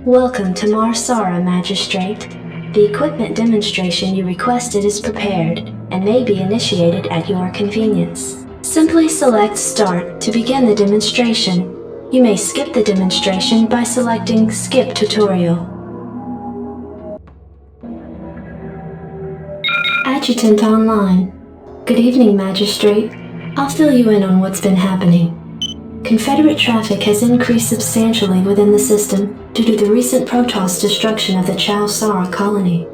Welcome to Marsara, Magistrate. The equipment demonstration you requested is prepared and may be initiated at your convenience. Simply select Start to begin the demonstration. You may skip the demonstration by selecting Skip Tutorial. Adjutant online. Good evening, Magistrate. I'll fill you in on what's been happening. Confederate traffic has increased substantially within the system due to the recent Protoss destruction of the Chao Sara colony.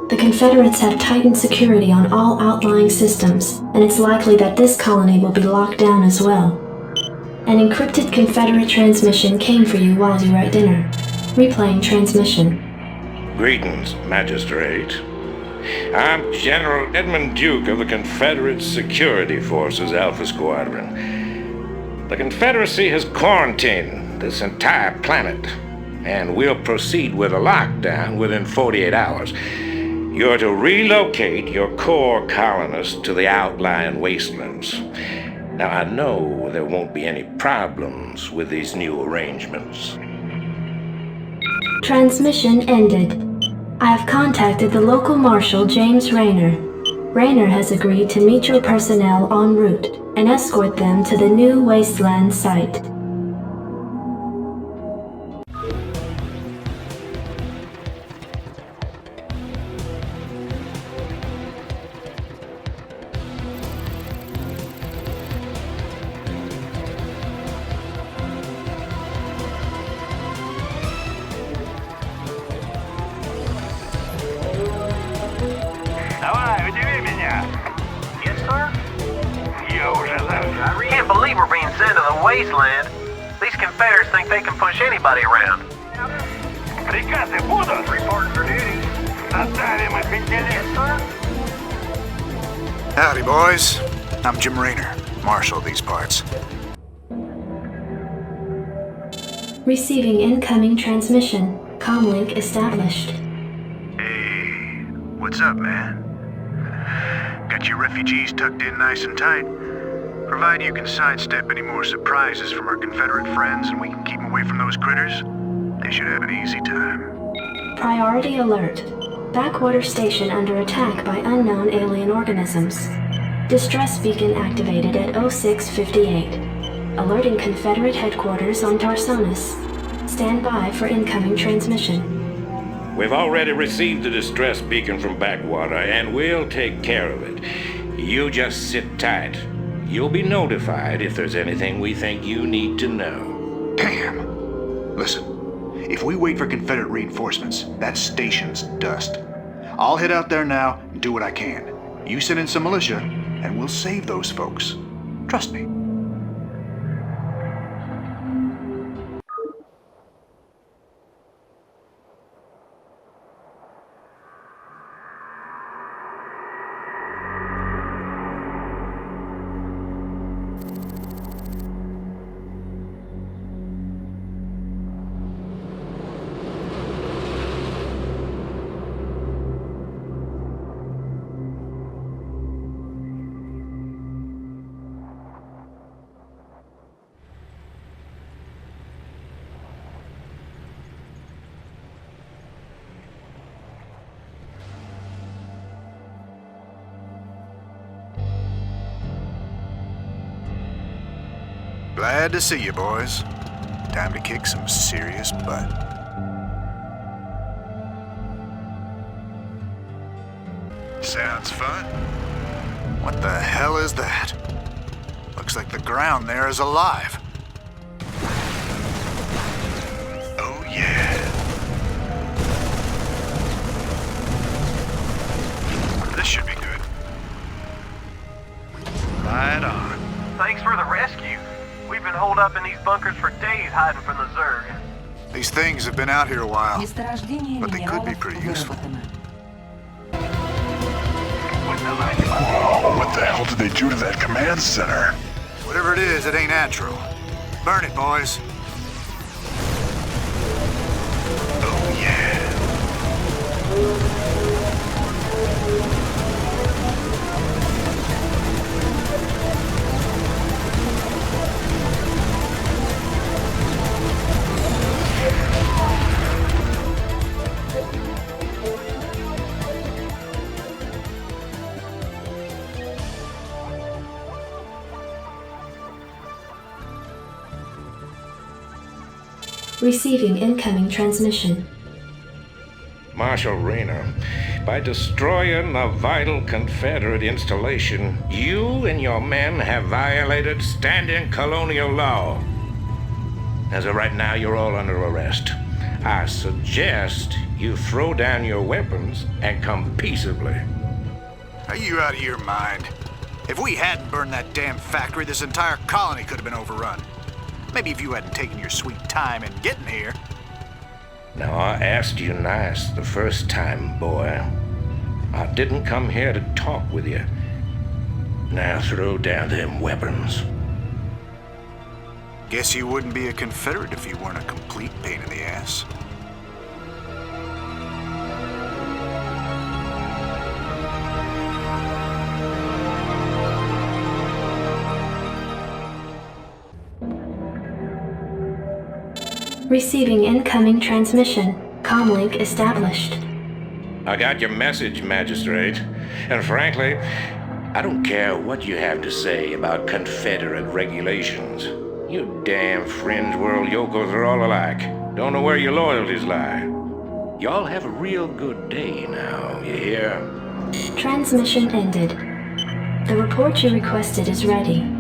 The Confederates have tightened security on all outlying systems, and it's likely that this colony will be locked down as well. An encrypted Confederate transmission came for you while you were at dinner. Replaying transmission. Greetings, Magistrate. I'm General Edmund Duke of the Confederate Security Forces Alpha Squadron. The Confederacy has quarantined this entire planet, and we'll proceed with a lockdown within 48 hours. You're to relocate your core colonists to the outlying wastelands. Now, I know there won't be any problems with these new arrangements. Transmission ended. I have contacted the local marshal, James Rayner. Rayner has agreed to meet your personnel en route and escort them to the new wasteland site. Давай, удиви меня. Yes, sir? Я уже зажал. Can't believe we're being sent to the wasteland. These Confederates think they can push anybody around. Приказы будут? Report for duty. Оставим их в Yes, sir? Howdy, boys. I'm Jim Rayner, marshal of these parts. Receiving incoming transmission. Comlink established. Hey, what's up, man? Got your refugees tucked in nice and tight. Provided you can sidestep any more surprises from our Confederate friends and we can keep them away from those critters, they should have an easy time. Priority alert. Backwater station under attack by unknown alien organisms. Distress beacon activated at 0658. Alerting Confederate headquarters on Tarsonis. Stand by for incoming transmission. We've already received the distress beacon from Backwater, and we'll take care of it. You just sit tight. You'll be notified if there's anything we think you need to know. Damn. Listen, if we wait for Confederate reinforcements, that station's dust. I'll head out there now and do what I can. You send in some militia, and we'll save those folks. Trust me. Glad to see you, boys. Time to kick some serious butt. Sounds fun. What the hell is that? Looks like the ground there is alive. Oh yeah. This should be good. Right on. Thanks for the rescue. We've been holed up in these bunkers for days hiding from the Zerg. These things have been out here a while, but they could be pretty useful. Whoa, what the hell did they do to that command center? Whatever it is, it ain't natural. Burn it, boys. Oh yeah. Receiving incoming transmission. Marshal Rayner, by destroying a vital Confederate installation, you and your men have violated standing colonial law. As of right now, you're all under arrest. I suggest you throw down your weapons and come peaceably. Are you out of your mind? If we hadn't burned that damn factory, this entire colony could have been overrun. Maybe if you hadn't taken your sweet time in getting here. Now, I asked you nice the first time, boy. I didn't come here to talk with you. Now throw down them weapons. Guess you wouldn't be a Confederate if you weren't a complete pain in the ass. Receiving incoming transmission. Comlink established. I got your message, Magistrate. And frankly, I don't care what you have to say about Confederate regulations. You damn fringe world yokels are all alike. Don't know where your loyalties lie. Y'all have a real good day now, you hear? Transmission ended. The report you requested is ready.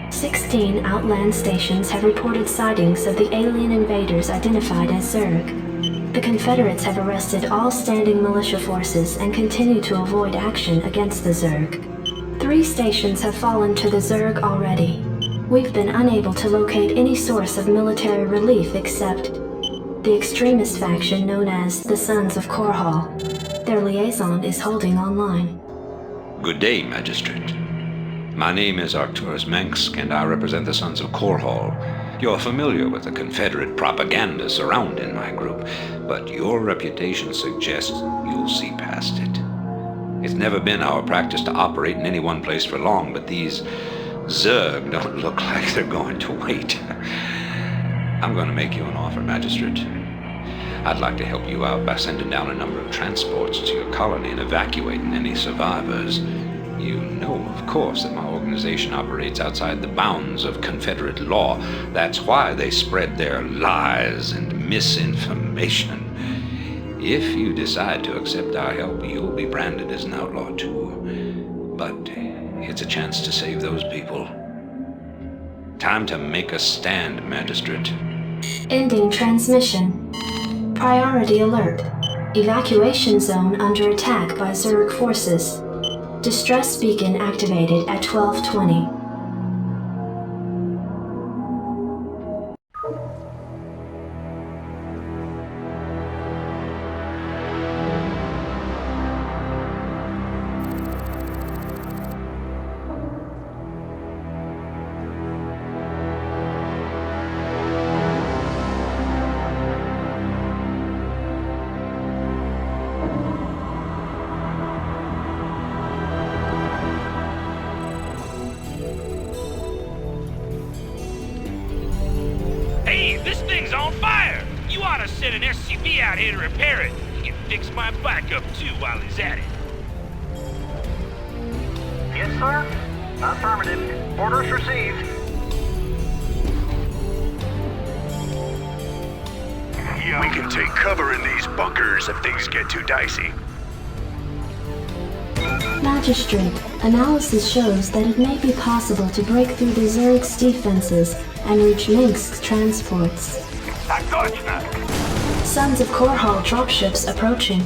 16 outland stations have reported sightings of the alien invaders identified as Zerg. The Confederates have arrested all standing militia forces and continue to avoid action against the Zerg. 3 stations have fallen to the Zerg already. We've been unable to locate any source of military relief except the extremist faction known as the Sons of Korhal. Their liaison is holding online. Good day, Magistrate. My name is Arcturus Mensk, and I represent the Sons of Korhal. You're familiar with the Confederate propaganda surrounding my group, but your reputation suggests you'll see past it. It's never been our practice to operate in any one place for long, but these Zerg don't look like they're going to wait. I'm going to make you an offer, Magistrate. I'd like to help you out by sending down a number of transports to your colony and evacuating any survivors. You know, of course, that my organization operates outside the bounds of Confederate law. That's why they spread their lies and misinformation. If you decide to accept our help, you'll be branded as an outlaw too. But it's a chance to save those people. Time to make a stand, Magistrate. Ending transmission. Priority alert. Evacuation zone under attack by Zerg forces. Distress beacon activated at 12:20. Send an SCV out here to repair it. He can fix my bike up too while he's at it. Yes, sir. Affirmative. Orders received. We can take cover in these bunkers if things get too dicey. Magistrate, analysis shows that it may be possible to break through the Zerg's defenses and reach Minsk's transports. Sons of Korhal dropships approaching.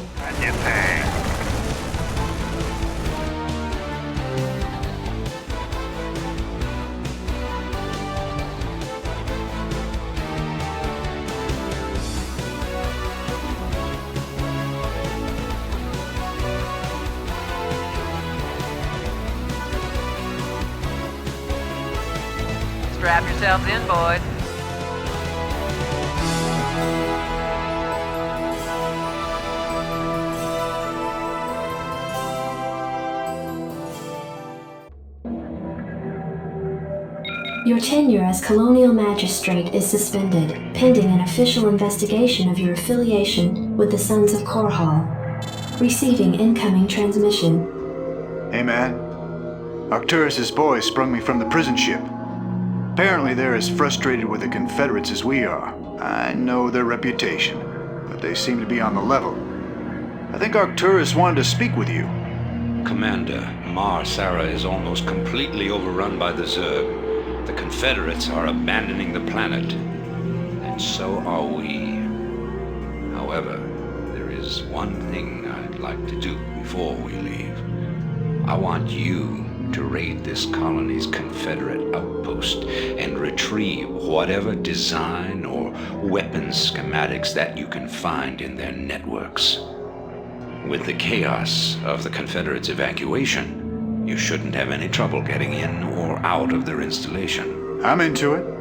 Strap yourselves in, boys. Your tenure as Colonial Magistrate is suspended, pending an official investigation of your affiliation with the Sons of Korhal. Receiving incoming transmission. Hey man, Arcturus's boys sprung me from the prison ship. Apparently they're as frustrated with the Confederates as we are. I know their reputation, but they seem to be on the level. I think Arcturus wanted to speak with you. Commander, Mar Sara is almost completely overrun by the Zerg. The Confederates are abandoning the planet, and so are we. However, there is one thing I'd like to do before we leave. I want you to raid this colony's Confederate outpost and retrieve whatever design or weapons schematics that you can find in their networks. With the chaos of the Confederates' evacuation, you shouldn't have any trouble getting in or out of their installation. I'm into it.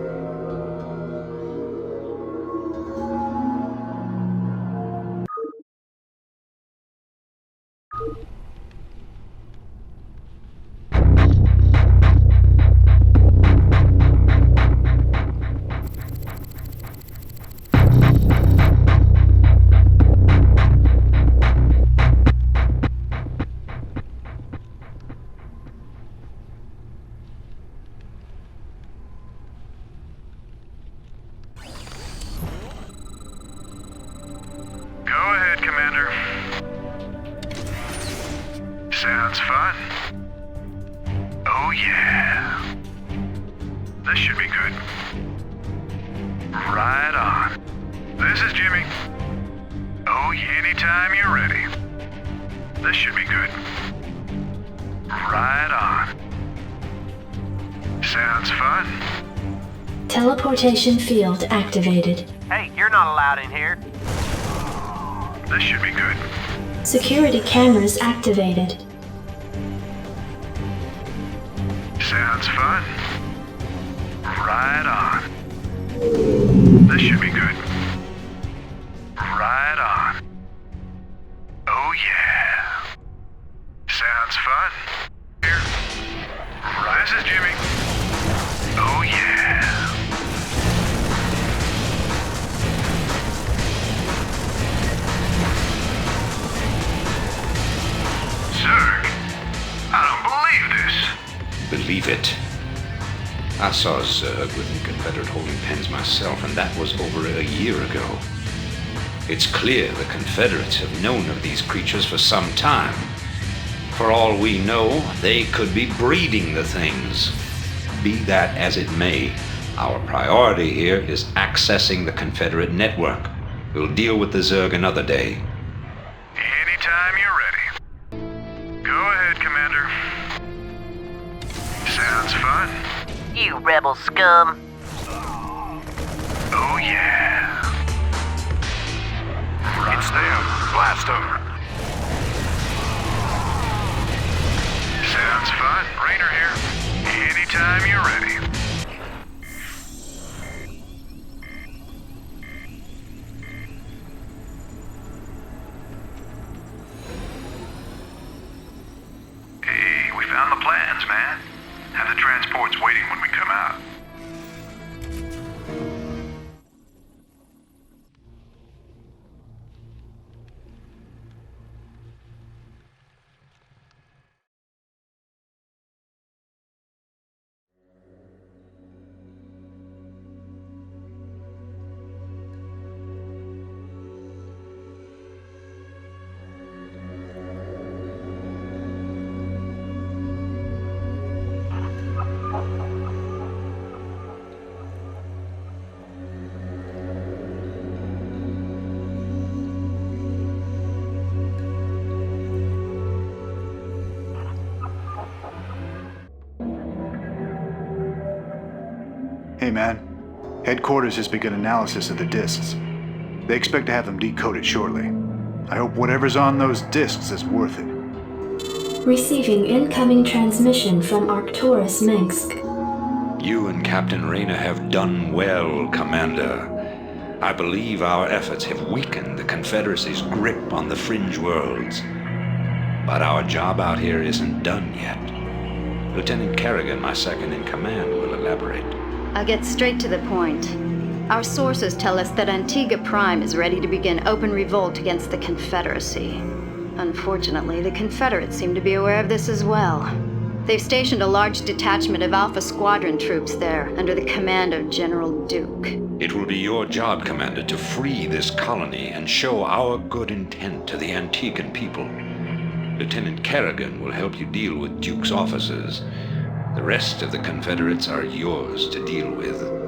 Sounds fun. Oh yeah. This should be good. Right on. This is Jimmy. Oh yeah, anytime you're ready. This should be good. Right on. Sounds fun. Teleportation field activated. Hey, you're not allowed in here. This should be good. Security cameras activated. Sounds fun. Right on. This should be good. Right on. Oh yeah. Sounds fun. Here. This is Jimmy. Oh yeah. Zerg, I don't believe this. Believe it. I saw Zerg within Confederate holding pens myself, and that was over a year ago. It's clear the Confederates have known of these creatures for some time. For all we know, they could be breeding the things. Be that as it may, our priority here is accessing the Confederate network. We'll deal with the Zerg another day. Anytime you're ready. Go ahead, Commander. Sounds fun. You rebel scum. Oh yeah. It's them. Blast them. Sounds fun. Rainer here. Anytime you're ready. Hey, we found the plans, man. Have the transports waiting when we come out. Hey man, headquarters has begun analysis of the discs. They expect to have them decoded shortly. I hope whatever's on those discs is worth it. Receiving incoming transmission from Arcturus Minsk. You and Captain Rainer have done well, Commander. I believe our efforts have weakened the Confederacy's grip on the fringe worlds. But our job out here isn't done yet. Lieutenant Kerrigan, my second in command, will elaborate. I'll get straight to the point. Our sources tell us that Antigua Prime is ready to begin open revolt against the Confederacy. Unfortunately, the Confederates seem to be aware of this as well. They've stationed a large detachment of Alpha Squadron troops there, under the command of General Duke. It will be your job, Commander, to free this colony and show our good intent to the Antiguan people. Lieutenant Kerrigan will help you deal with Duke's officers. The rest of the Confederates are yours to deal with.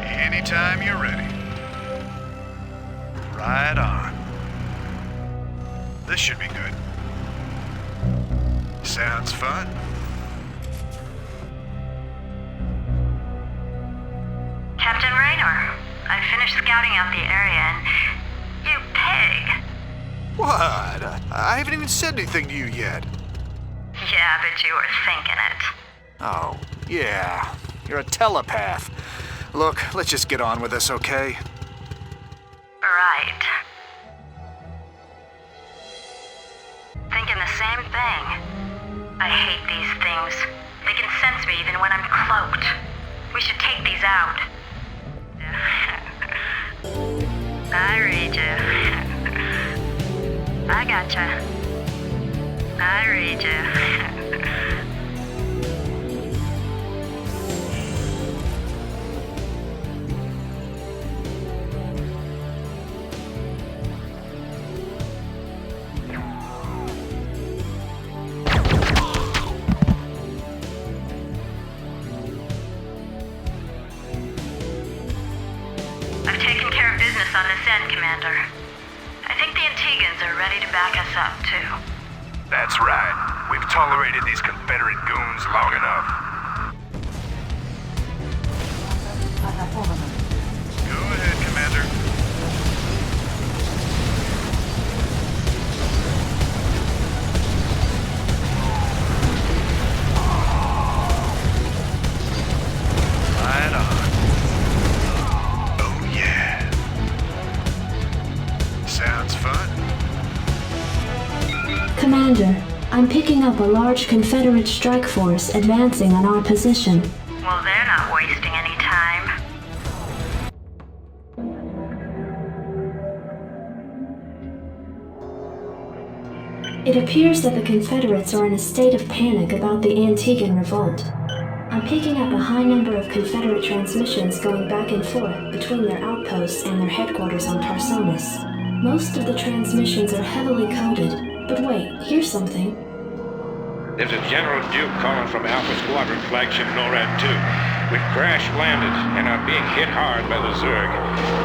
Anytime you're ready. Right on. This should be good. Sounds fun. Captain Raynor, I finished scouting out the area and... You pig! What? I haven't even said anything to you yet. Yeah, but you were thinking it. Oh, yeah. You're a telepath. Look, let's just get on with this, okay? Right. Thinking the same thing. I hate these things. They can sense me even when I'm cloaked. We should take these out. I read you. I gotcha. I read you. I've taken care of business on this end, Commander. I think the Antigans are ready to back us up, too. That's right. We've tolerated these Confederate goons long enough. Go ahead, Commander. Right on. Oh, yeah. Sounds fun. Commander, I'm picking up a large Confederate strike force advancing on our position. Well, they're not wasting any time. It appears that the Confederates are in a state of panic about the Antiguan revolt. I'm picking up a high number of Confederate transmissions going back and forth between their outposts and their headquarters on Tarsonis. Most of the transmissions are heavily coded, but wait, here's something. There's a General Duke calling from Alpha Squadron flagship NORAD 2. We've crash-landed and are being hit hard by the Zerg.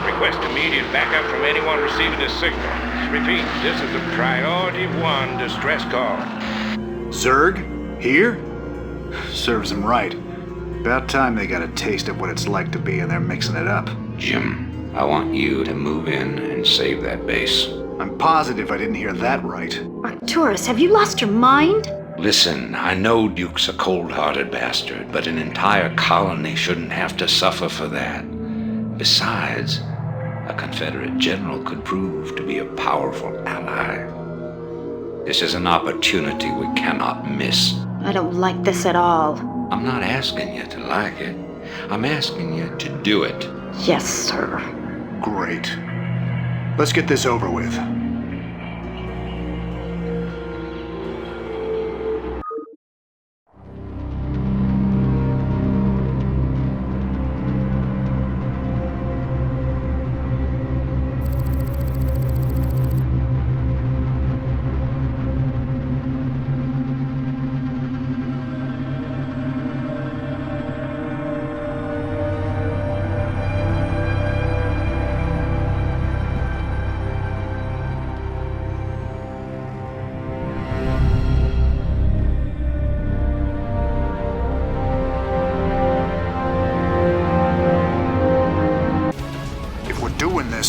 Request immediate backup from anyone receiving this signal. Repeat, this is a Priority 1 distress call. Zerg? Here? Serves them right. About time they got a taste of what it's like to be in there mixing it up. Jim, I want you to move in and save that base. I'm positive I didn't hear that right. Arcturus, have you lost your mind? Listen, I know Duke's a cold-hearted bastard, but an entire colony shouldn't have to suffer for that. Besides, a Confederate general could prove to be a powerful ally. This is an opportunity we cannot miss. I don't like this at all. I'm not asking you to like it. I'm asking you to do it. Yes, sir. Great. Let's get this over with.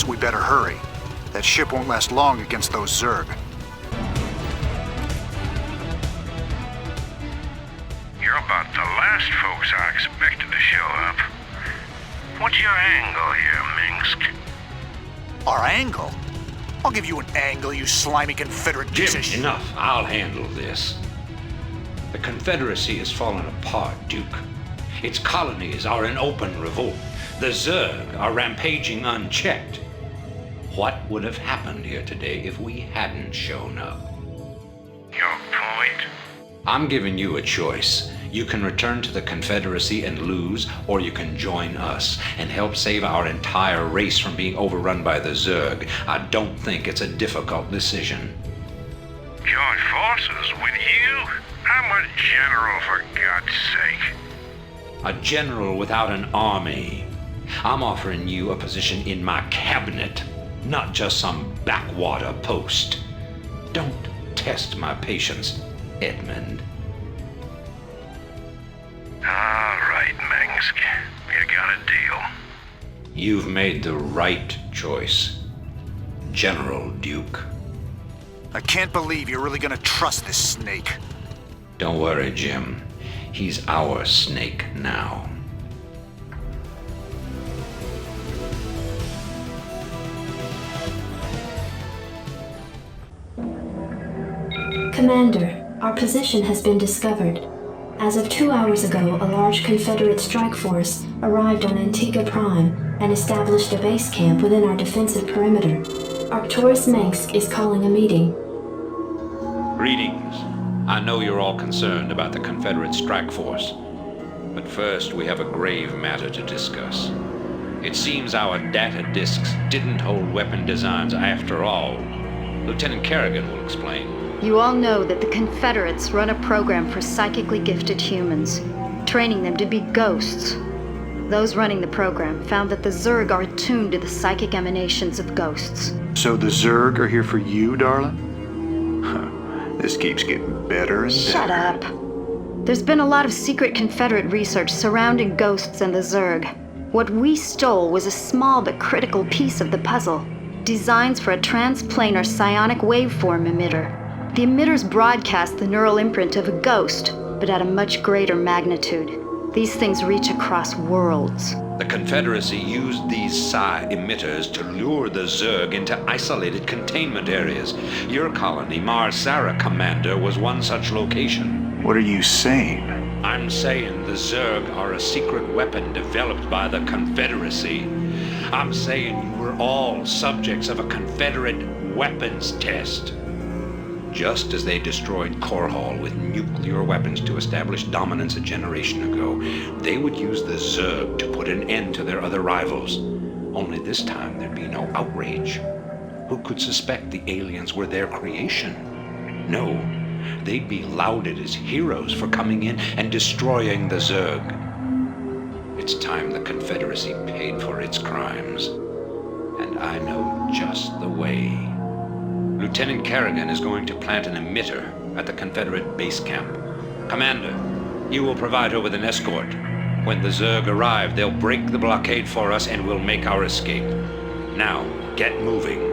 We better hurry. That ship won't last long against those Zerg. You're about the last folks I expected to show up. What's your angle here, Minsk? Our angle? I'll give you an angle, you slimy Confederate piece of shit. Enough. I'll handle this. The Confederacy has fallen apart, Duke. Its colonies are in open revolt. The Zerg are rampaging unchecked. What would have happened here today if we hadn't shown up? Your point? I'm giving you a choice. You can return to the Confederacy and lose, or you can join us and help save our entire race from being overrun by the Zerg. I don't think it's a difficult decision. Join forces with you? I'm a general, for God's sake. A general without an army. I'm offering you a position in my cabinet, not just some backwater post. Don't test my patience, Edmund. All right, Minsk. You got a deal. You've made the right choice, General Duke. I can't believe you're really gonna trust this snake. Don't worry, Jim. He's our snake now. Commander, our position has been discovered. As of 2 hours ago, a large Confederate strike force arrived on Antigua Prime and established a base camp within our defensive perimeter. Arcturus Minsk is calling a meeting. Greetings. I know you're all concerned about the Confederate strike force, but first we have a grave matter to discuss. It seems our data disks didn't hold weapon designs after all. Lieutenant Kerrigan will explain. You all know that the Confederates run a program for psychically gifted humans, training them to be ghosts. Those running the program found that the Zerg are attuned to the psychic emanations of ghosts. So the Zerg are here for you, darling? Huh. This keeps getting better and better. Shut up. There's been a lot of secret Confederate research surrounding ghosts and the Zerg. What we stole was a small but critical piece of the puzzle. Designs for a transplanar psionic waveform emitter. The emitters broadcast the neural imprint of a ghost, but at a much greater magnitude. These things reach across worlds. The Confederacy used these psi emitters to lure the Zerg into isolated containment areas. Your colony, Mars Sara Commander, was one such location. What are you saying? I'm saying the Zerg are a secret weapon developed by the Confederacy. I'm saying you were all subjects of a Confederate weapons test. Just as they destroyed Korhal with nuclear weapons to establish dominance a generation ago, they would use the Zerg to put an end to their other rivals. Only this time there'd be no outrage. Who could suspect the aliens were their creation? No, they'd be lauded as heroes for coming in and destroying the Zerg. It's time the Confederacy paid for its crimes. And I know just the way. Lieutenant Kerrigan is going to plant an emitter at the Confederate base camp. Commander, you will provide her with an escort. When the Zerg arrive, they'll break the blockade for us and we'll make our escape. Now, get moving.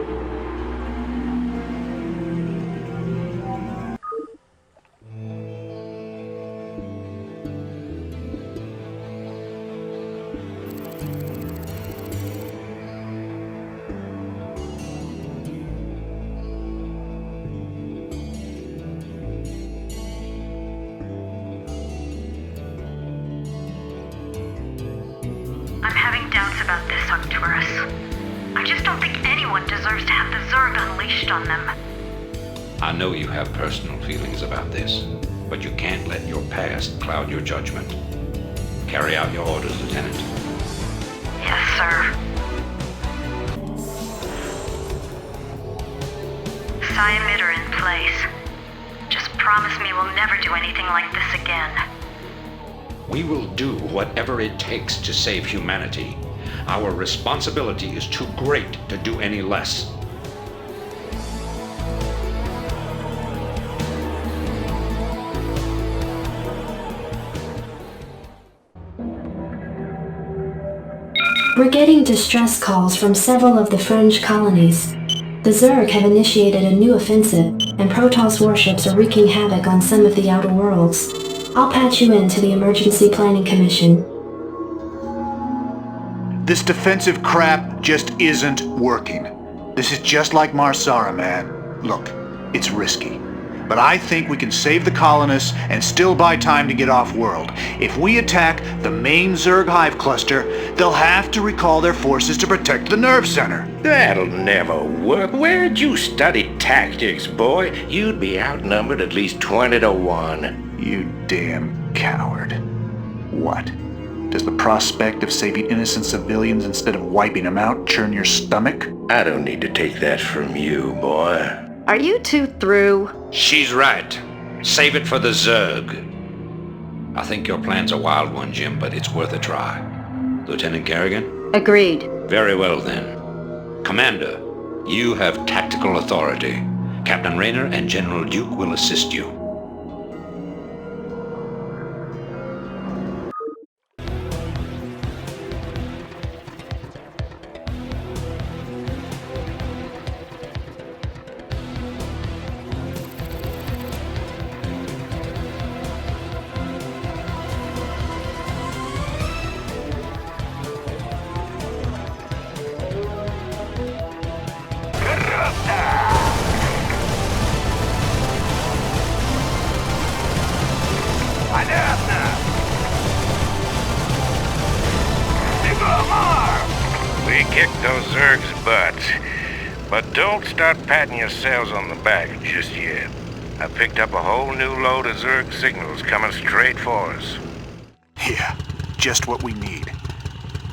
I'm having doubts about this, Arcturus. I just don't think anyone deserves to have the Zerg unleashed on them. I know you have personal feelings about this, but you can't let your past cloud your judgment. Carry out your orders, Lieutenant. Yes, sir. Psi emitter in place. Just promise me we'll never do anything like this again. We will do whatever it takes to save humanity. Our responsibility is too great to do any less. We're getting distress calls from several of the fringe colonies. The Zerg have initiated a new offensive, and Protoss warships are wreaking havoc on some of the outer worlds. I'll patch you in to the Emergency Planning Commission. This defensive crap just isn't working. This is just like Marsara, man. Look, it's risky. But I think we can save the colonists and still buy time to get off-world. If we attack the main Zerg hive cluster, they'll have to recall their forces to protect the nerve center. That'll never work. Where'd you study tactics, boy? You'd be outnumbered at least 20 to 1. You damn coward. What? Does the prospect of saving innocent civilians instead of wiping them out churn your stomach? I don't need to take that from you, boy. Are you two through? She's right. Save it for the Zerg. I think your plan's a wild one, Jim, but it's worth a try. Lieutenant Garrigan? Agreed. Very well, then. Commander, you have tactical authority. Captain Rayner and General Duke will assist you. We kicked those Zergs' butts, but don't start patting yourselves on the back just yet. I picked up a whole new load of Zerg signals coming straight for us. Yeah, just what we need.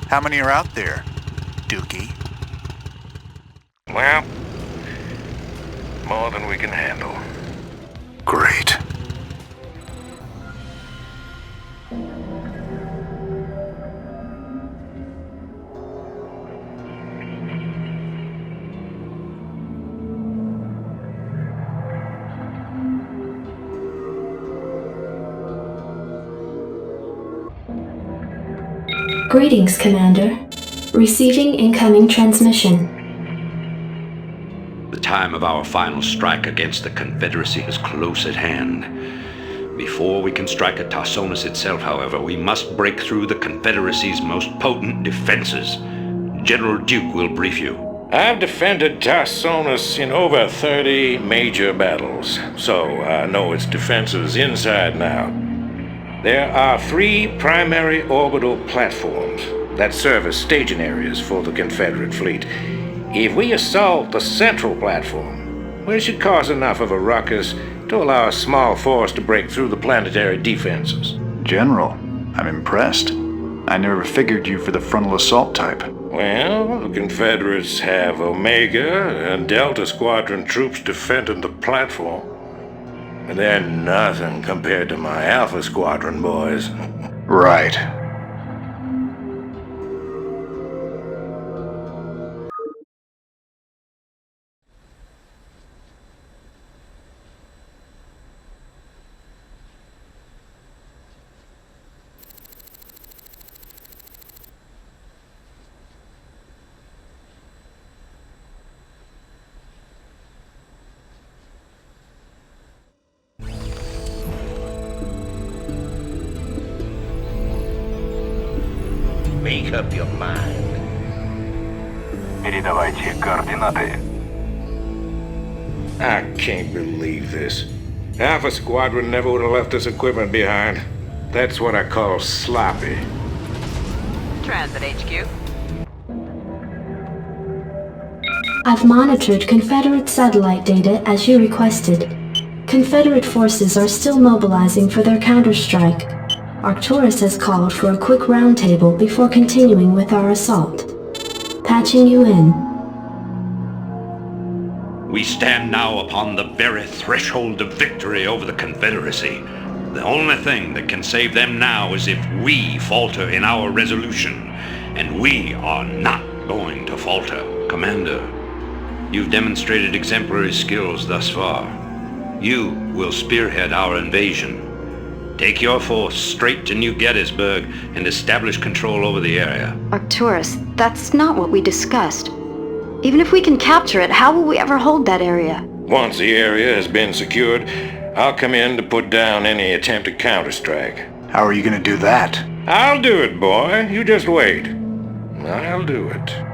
How many are out there, Dookie? Well, more than we can handle. Great. Greetings, Commander. Receiving incoming transmission. The time of our final strike against the Confederacy is close at hand. Before we can strike at Tarsonis itself, however, we must break through the Confederacy's most potent defenses. General Duke will brief you. I've defended Tarsonis in over 30 major battles, so I know its defenses inside and out. There are 3 primary orbital platforms that serve as staging areas for the Confederate fleet. If we assault the central platform, we should cause enough of a ruckus to allow a small force to break through the planetary defenses. General, I'm impressed. I never figured you for the frontal assault type. Well, the Confederates have Omega and Delta Squadron troops defending the platform. And they're nothing compared to my Alpha Squadron boys. Right. Make up your mind. Передавайте координаты. I can't believe this. Alpha Squadron never would have left this equipment behind. That's what I call sloppy. Transit HQ. I've monitored Confederate satellite data as you requested. Confederate forces are still mobilizing for their counterstrike. Arcturus has called for a quick roundtable before continuing with our assault. Patching you in. We stand now upon the very threshold of victory over the Confederacy. The only thing that can save them now is if we falter in our resolution. And we are not going to falter. Commander, you've demonstrated exemplary skills thus far. You will spearhead our invasion. Take your force straight to New Gettysburg and establish control over the area. Arcturus, that's not what we discussed. Even if we can capture it, how will we ever hold that area? Once the area has been secured, I'll come in to put down any attempted counterstrike. How are you gonna do that? I'll do it, boy. You just wait. I'll do it.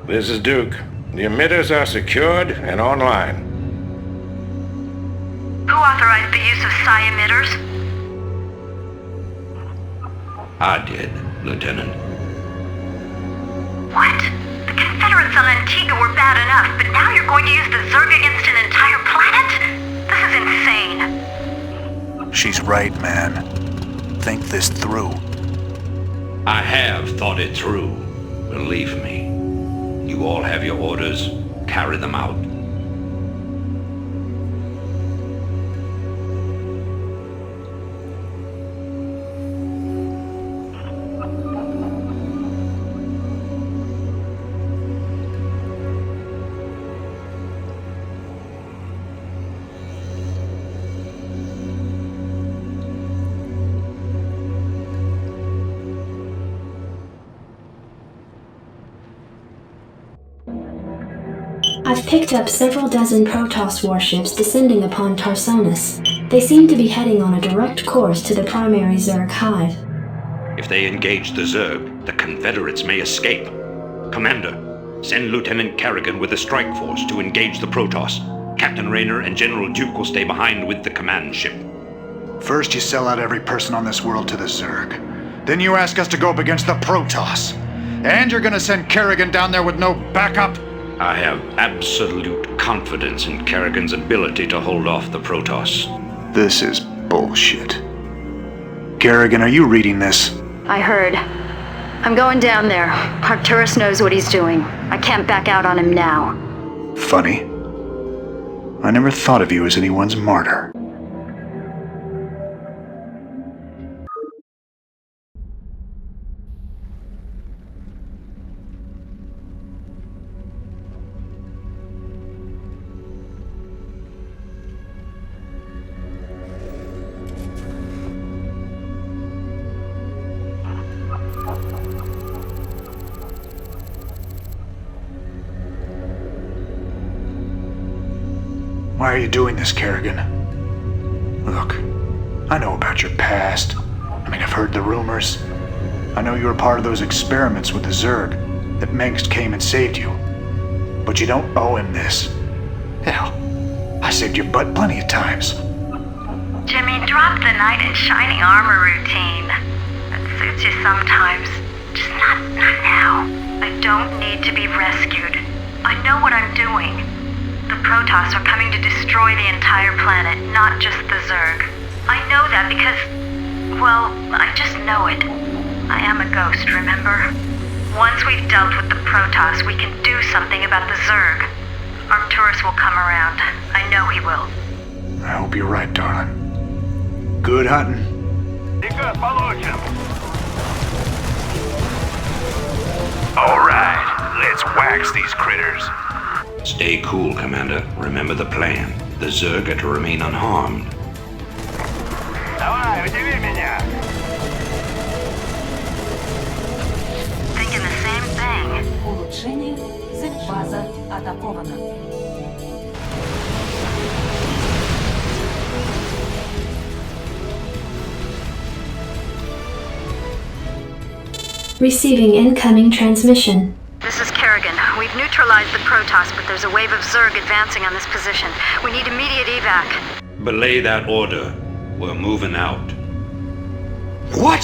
This is Duke. The emitters are secured and online. Who authorized the use of psi emitters? I did, Lieutenant. What? The Confederates on Antigua were bad enough, but now you're going to use the Zerg against an entire planet? This is insane. She's right, man. Think this through. I have thought it through. Believe me. You all have your orders. Carry them out. I've picked up several dozen Protoss warships descending upon Tarsonis. They seem to be heading on a direct course to the primary Zerg hive. If they engage the Zerg, the Confederates may escape. Commander, send Lieutenant Kerrigan with a strike force to engage the Protoss. Captain Rayner and General Duke will stay behind with the command ship. First you sell out every person on this world to the Zerg. Then you ask us to go up against the Protoss. And you're gonna send Kerrigan down there with no backup? I have absolute confidence in Kerrigan's ability to hold off the Protoss. This is bullshit. Kerrigan, are you reading this? I heard. I'm going down there. Arcturus knows what he's doing. I can't back out on him now. Funny. I never thought of you as anyone's martyr. Why are you doing this, Kerrigan? Look, I know about your past. I've heard the rumors. I know you were part of those experiments with the Zerg, that Mengsk came and saved you. But you don't owe him this. Hell, I saved your butt plenty of times. Jimmy, drop the knight in shining armor routine. That suits you sometimes. Just not now. I don't need to be rescued. know what I'm doing. The Protoss are coming to destroy the entire planet, not just the Zerg. I know that because, well, I just know it. I am a ghost, remember? Once we've dealt with the Protoss, we can do something about the Zerg. Arcturus will come around. I know he will. I hope you're right, darling. Good hunting. Alright, let's wax these critters. Stay cool, Commander. Remember the plan. The Zerg are to remain unharmed. Давай, удиви меня. Thinking the same thing. Улучшение. База атакована. Receiving incoming transmission. This is Kerrigan. We've neutralized the Protoss, but there's a wave of Zerg advancing on this position. We need immediate evac. Belay that order. We're moving out. What?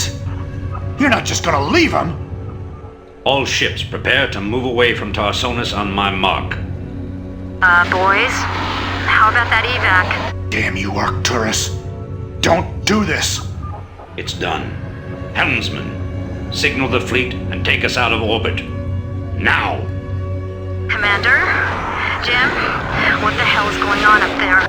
You're not just gonna leave them? All ships prepare to move away from Tarsonis on my mark. Boys? How about that evac? Damn you, Arcturus. Don't do this. It's done. Helmsman, signal the fleet and take us out of orbit. Now! Commander? Jim? What the hell is going on up there?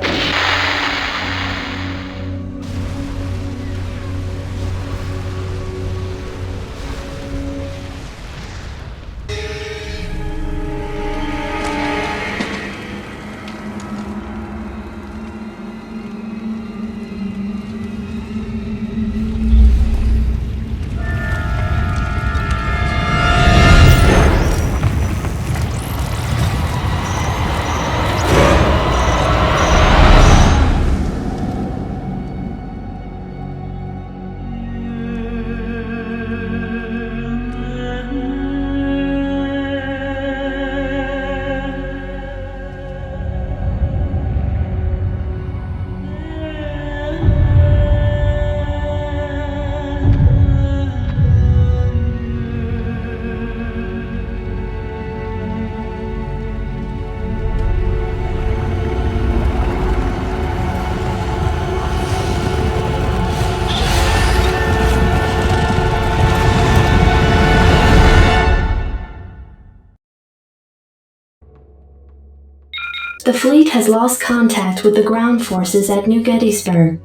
The fleet has lost contact with the ground forces at New Gettysburg.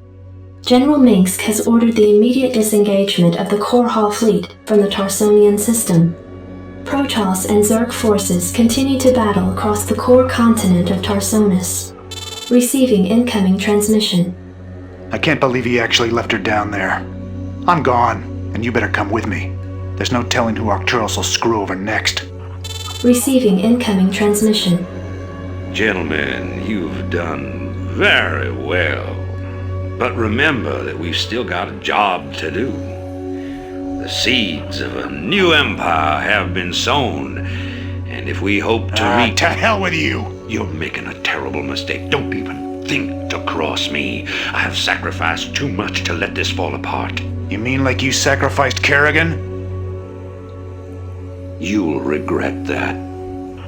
General Minsk has ordered the immediate disengagement of the Core Hall fleet from the Tarsonian system. Protoss and Zerg forces continue to battle across the core continent of Tarsonis. Receiving incoming transmission. I can't believe he actually left her down there. I'm gone, and you better come with me. There's no telling who Arcturus will screw over next. Receiving incoming transmission. Gentlemen, you've done very well. But remember that we've still got a job to do. The seeds of a new empire have been sown, and if we hope to reach... To hell with you! You're making a terrible mistake. Don't even think to cross me. I have sacrificed too much to let this fall apart. You mean like you sacrificed Kerrigan? You'll regret that.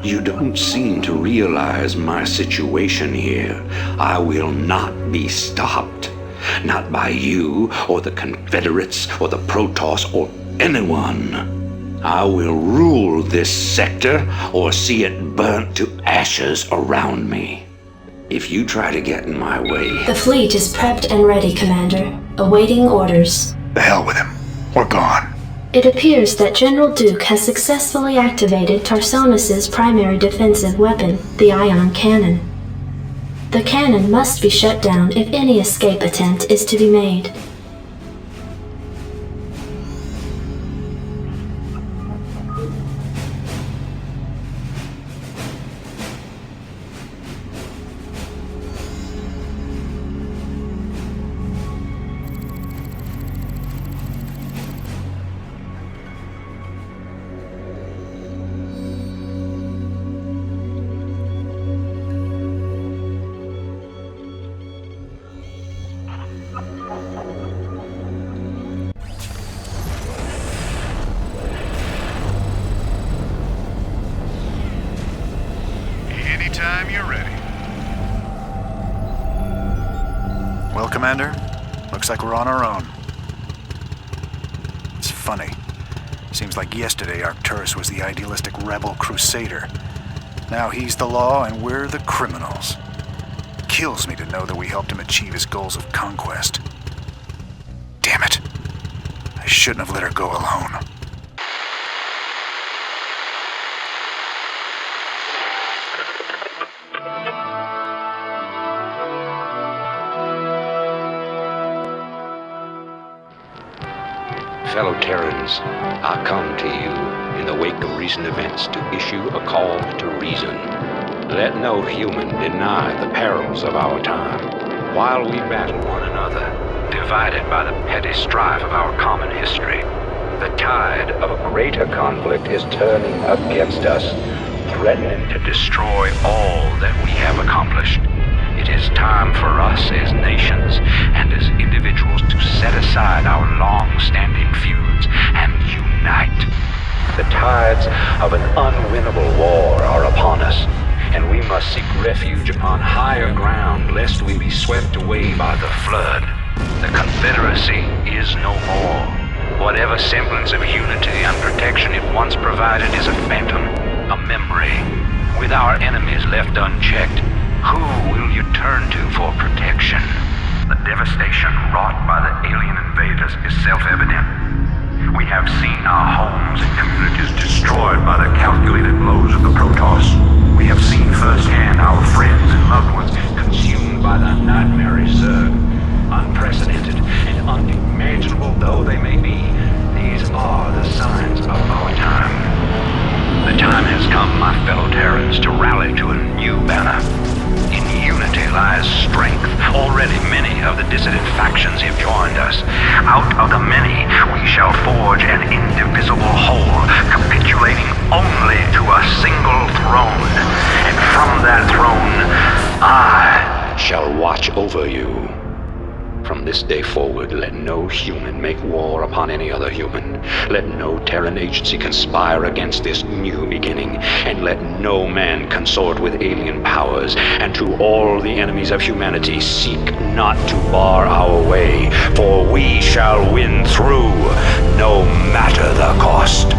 You don't seem to realize my situation here. I will not be stopped. Not by you, or the Confederates, or the Protoss, or anyone. I will rule this sector, or see it burnt to ashes around me. If you try to get in my way... The fleet is prepped and ready, Commander. Awaiting orders. The hell with him. We're gone. It appears that General Duke has successfully activated Tarsonis' primary defensive weapon, the ion cannon. The cannon must be shut down if any escape attempt is to be made. Commander. Looks like we're on our own. It's funny. Seems like yesterday Arcturus was the idealistic rebel crusader. Now he's the law and we're the criminals. Kills me to know that we helped him achieve his goals of conquest. Damn it. I shouldn't have let her go alone. Fellow Terrans, I come to you in the wake of recent events to issue a call to reason. Let no human deny the perils of our time. While we battle one another, divided by the petty strife of our common history, the tide of a greater conflict is turning against us, threatening to destroy all that we have accomplished. It is time for us as nations and as individuals to set aside our long-standing feuds and unite. The tides of an unwinnable war are upon us, and we must seek refuge upon higher ground lest we be swept away by the flood. The Confederacy is no more. Whatever semblance of unity and protection it once provided is a phantom, a memory. With our enemies left unchecked, who will you turn to for protection? The devastation wrought by the alien invaders is self-evident. We have seen our homes and communities destroyed by the calculated blows of the Protoss. We have seen firsthand our friends and loved ones consumed by the nightmare Zerg. Unprecedented and unimaginable though they may be, these are the signs of our time. The time has come, my fellow Terrans, to rally to a new banner. In unity lies strength. Already many of the dissident factions have joined us. Out of the many, we shall forge an indivisible whole, capitulating only to a single throne. And from that throne, I shall watch over you. From this day forward, let no human make war upon any other human. Let no Terran agency conspire against this new beginning, and let no man consort with alien powers. And to all the enemies of humanity, seek not to bar our way, for we shall win through, no matter the cost.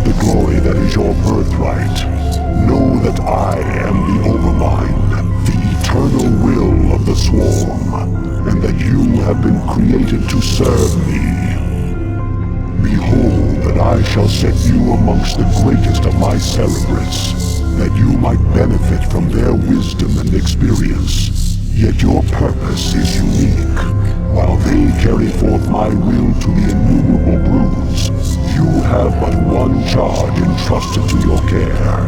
the glory that is your birthright. Know that I am the Overmind, the eternal will of the Swarm, and that you have been created to serve me. Behold that I shall set you amongst the greatest of my Cerebrates, that you might benefit from their wisdom and experience. Yet your purpose is unique. While they carry forth my will to the innumerable broods, you have but one charge entrusted to your care.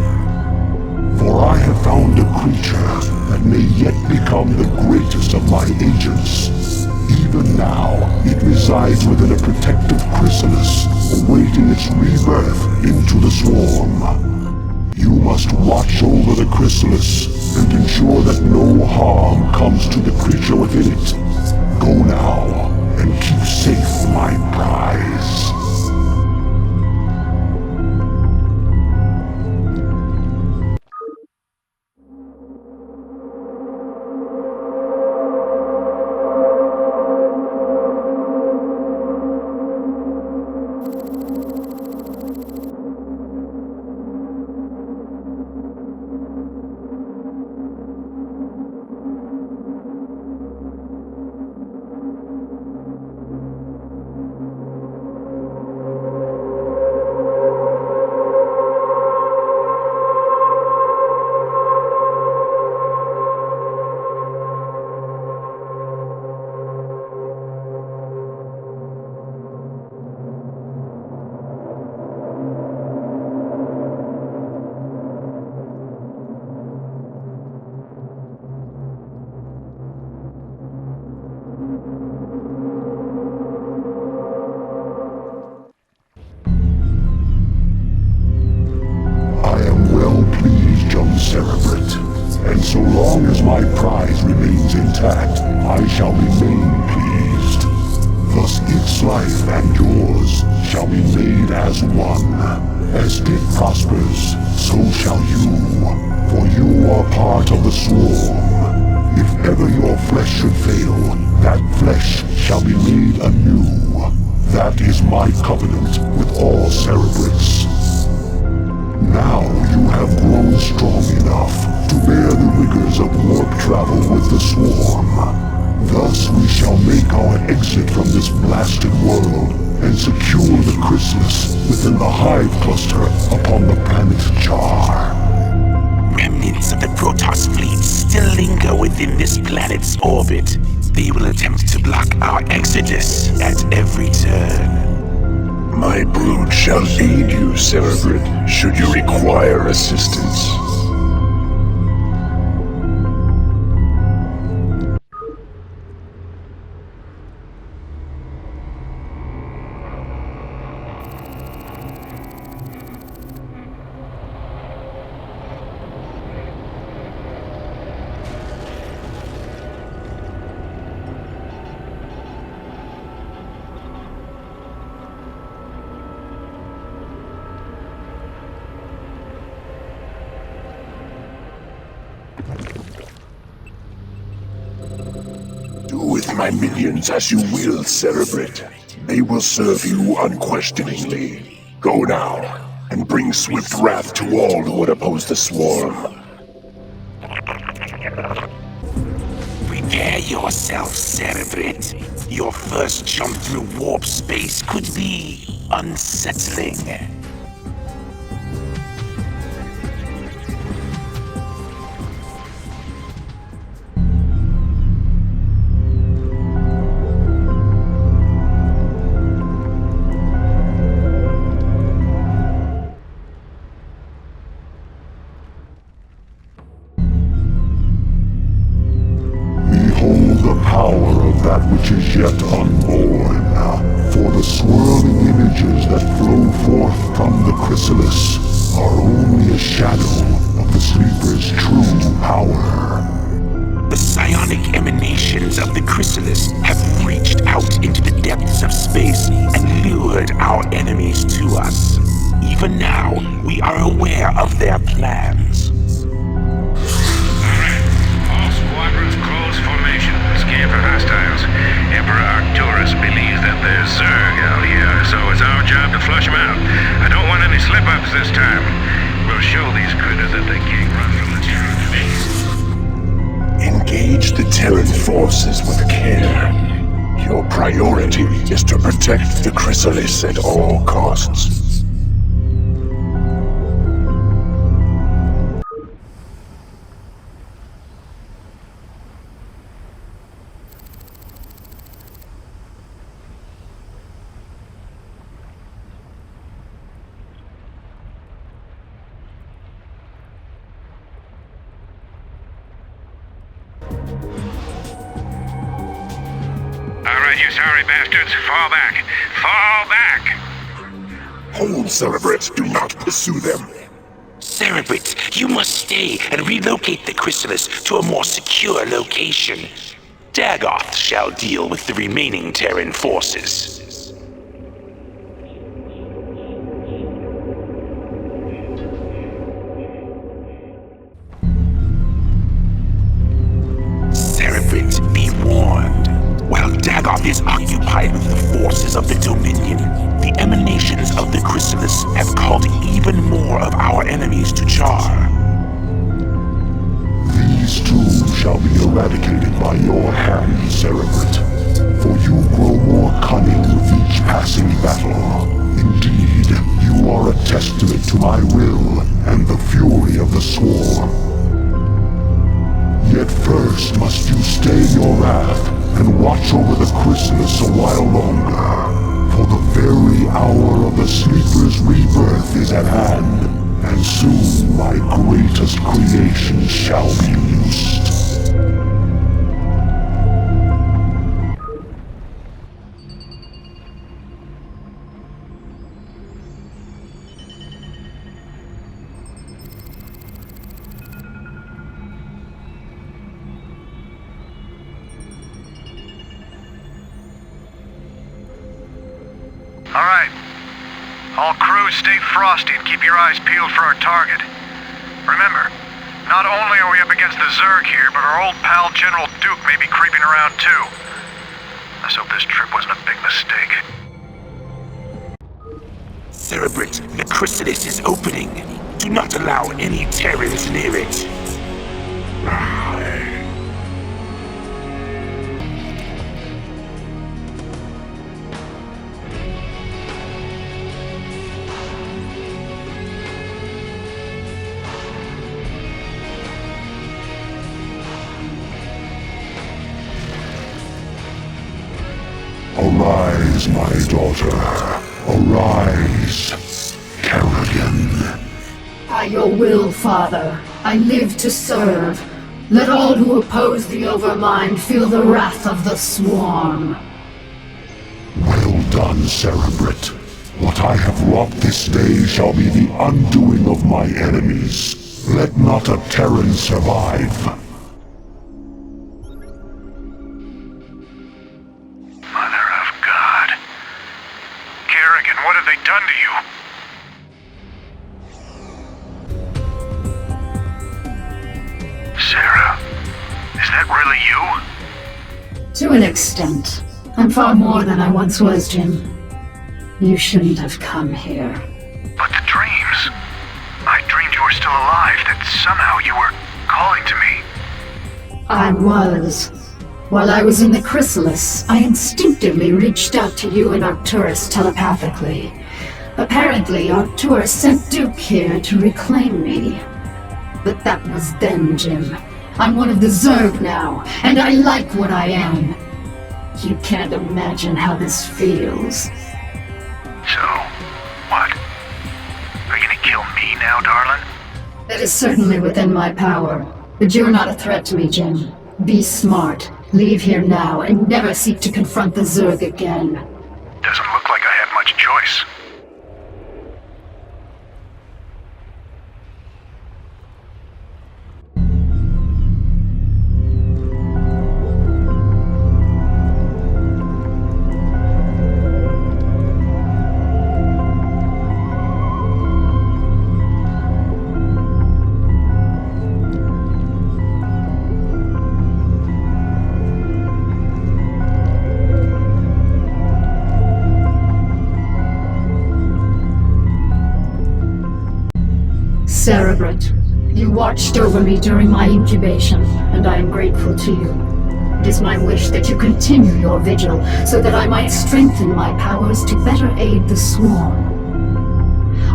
For I have found a creature that may yet become the greatest of my agents. Even now, it resides within a protective chrysalis, awaiting its rebirth into the swarm. You must watch over the chrysalis and ensure that no harm comes to the creature within it. Go now, and keep safe my prize. And so long as my prize remains intact, I shall remain pleased. Thus its life and yours shall be made as one. As it prospers, so shall you, for you are part of the swarm. If ever your flesh should fail, that flesh shall be made anew. That is my covenant with all Cerebrates. Now you have grown strong enough to bear the rigors of warp travel with the swarm. Thus we shall make our exit from this blasted world and secure the chrysalis within the hive cluster upon the planet Jar. Remnants of the Protoss fleet still linger within this planet's orbit. They will attempt to block our exodus at every turn. My brood shall aid you, Cerebrate, should you require assistance. Do with my minions as you will, Cerebrate. They will serve you unquestioningly. Go now, and bring swift wrath to all who would oppose the swarm. Prepare yourself, Cerebrate. Your first jump through warp space could be unsettling. That which is yet unborn, for the swirling images that flow forth from the chrysalis are only a shadow of the sleeper's true power. The psionic emanations of the chrysalis have reached out into the depths of space and lured our enemies to us. Even now, we are aware of their plans. All squadrons close formation. Scan for hostiles. Emperor Arcturus believes that there's Zerg out here, so it's our job to flush them out. I don't want any slip-ups. forces with care. Your priority is to protect the chrysalis at all costs. Alright, you sorry bastards, fall back. Fall back! Hold, Cerebrate. Do not pursue them. Cerebrate, you must stay and relocate the chrysalis to a more secure location. Dagoth shall deal with the remaining Terran forces. Cerebrate, be warned. While Dagoth is occupied with the forces of the Dominion, the emanations of the chrysalis have called even more of our enemies to Char. These too shall be eradicated by your hand, Cerebrate. For you grow more cunning with each passing battle. Indeed, you are a testament to my will and the fury of the Swarm. Yet first must you stay your wrath and watch over the chrysalis a while longer. For the very hour of the Sleeper's rebirth is at hand, and soon my greatest creation shall be loosed. Alright. All crews stay frosty and keep your eyes peeled for our target. Remember, not only are we up against the Zerg here, but our old pal General Duke may be creeping around too. Let's hope this trip wasn't a big mistake. Cerebrate, the chrysalis is opening. Do not allow any Terrans near it. Arise, my daughter. Arise, Kerrigan. By your will, Father, I live to serve. Let all who oppose the Overmind feel the wrath of the Swarm. Well done, Cerebrate. What I have wrought this day shall be the undoing of my enemies. Let not a Terran survive. What have they done to you? Sarah, is that really you? To an extent. I'm far more than I once was, Jim. You shouldn't have come here. But the dreams. I dreamed you were still alive, that somehow you were calling to me. I was. While I was in the chrysalis, I instinctively reached out to you and Arcturus telepathically. Apparently, Arcturus sent Duke here to reclaim me. But that was then, Jim. I'm one of the Zerg now, and I like what I am. You can't imagine how this feels. So, what? Are you gonna kill me now, darling? That is certainly within my power. But you're not a threat to me, Jim. Be smart. Leave here now and never seek to confront the Zerg again. Doesn't look like I have much choice. Cerebrate, you watched over me during my incubation, and I am grateful to you. It is my wish that you continue your vigil so that I might strengthen my powers to better aid the Swarm.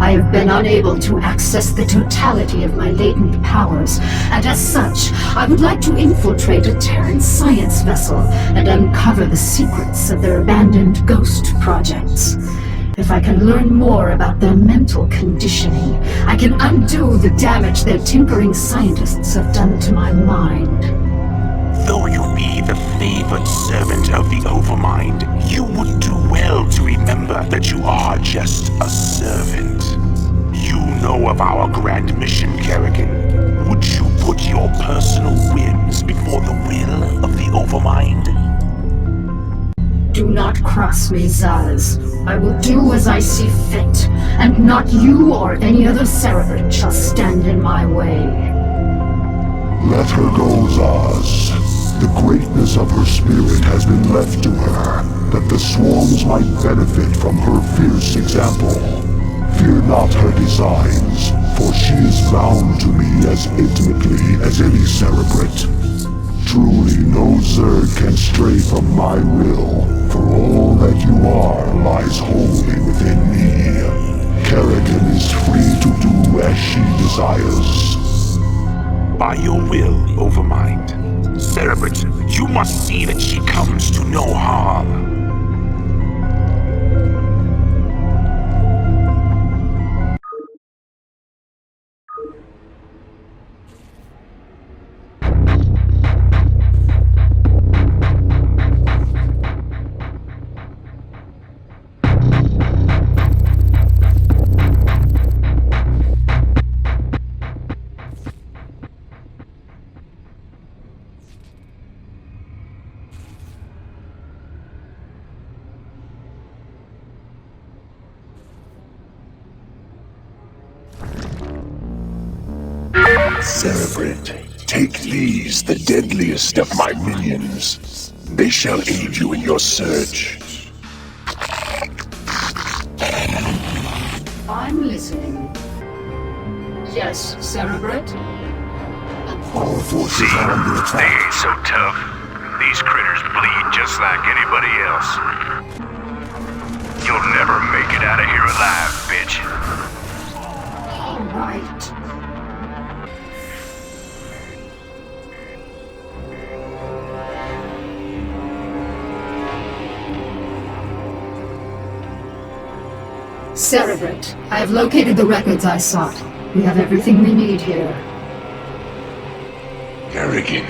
I have been unable to access the totality of my latent powers, and as such, I would like to infiltrate a Terran science vessel and uncover the secrets of their abandoned ghost projects. If I can learn more about their mental conditioning, I can undo the damage their tinkering scientists have done to my mind. Though you be the favored servant of the Overmind, you would do well to remember that you are just a servant. You know of our grand mission, Kerrigan. Would you put your personal whims before the will of the Overmind? Do not cross me, Zaz. I will do as I see fit, and not you or any other Cerebrate shall stand in my way. Let her go, Zaz. The greatness of her spirit has been left to her, that the swarms might benefit from her fierce example. Fear not her designs, for she is bound to me as intimately as any Cerebrate. Truly no Zerg can stray from my will, for all that you are lies wholly within me. Kerrigan is free to do as she desires. By your will, Overmind. Cerebrate, you must see that she comes to no harm. Cerebrate, take these, the deadliest of my minions. They shall aid you in your search. I'm listening. Yes, Cerebrate? All forces are under They attack. ain't so tough. These critters bleed just like anybody else. You'll never make it out of here alive, bitch. All right. Cerebrate, I have located the records I sought. We have everything we need here. Kerrigan,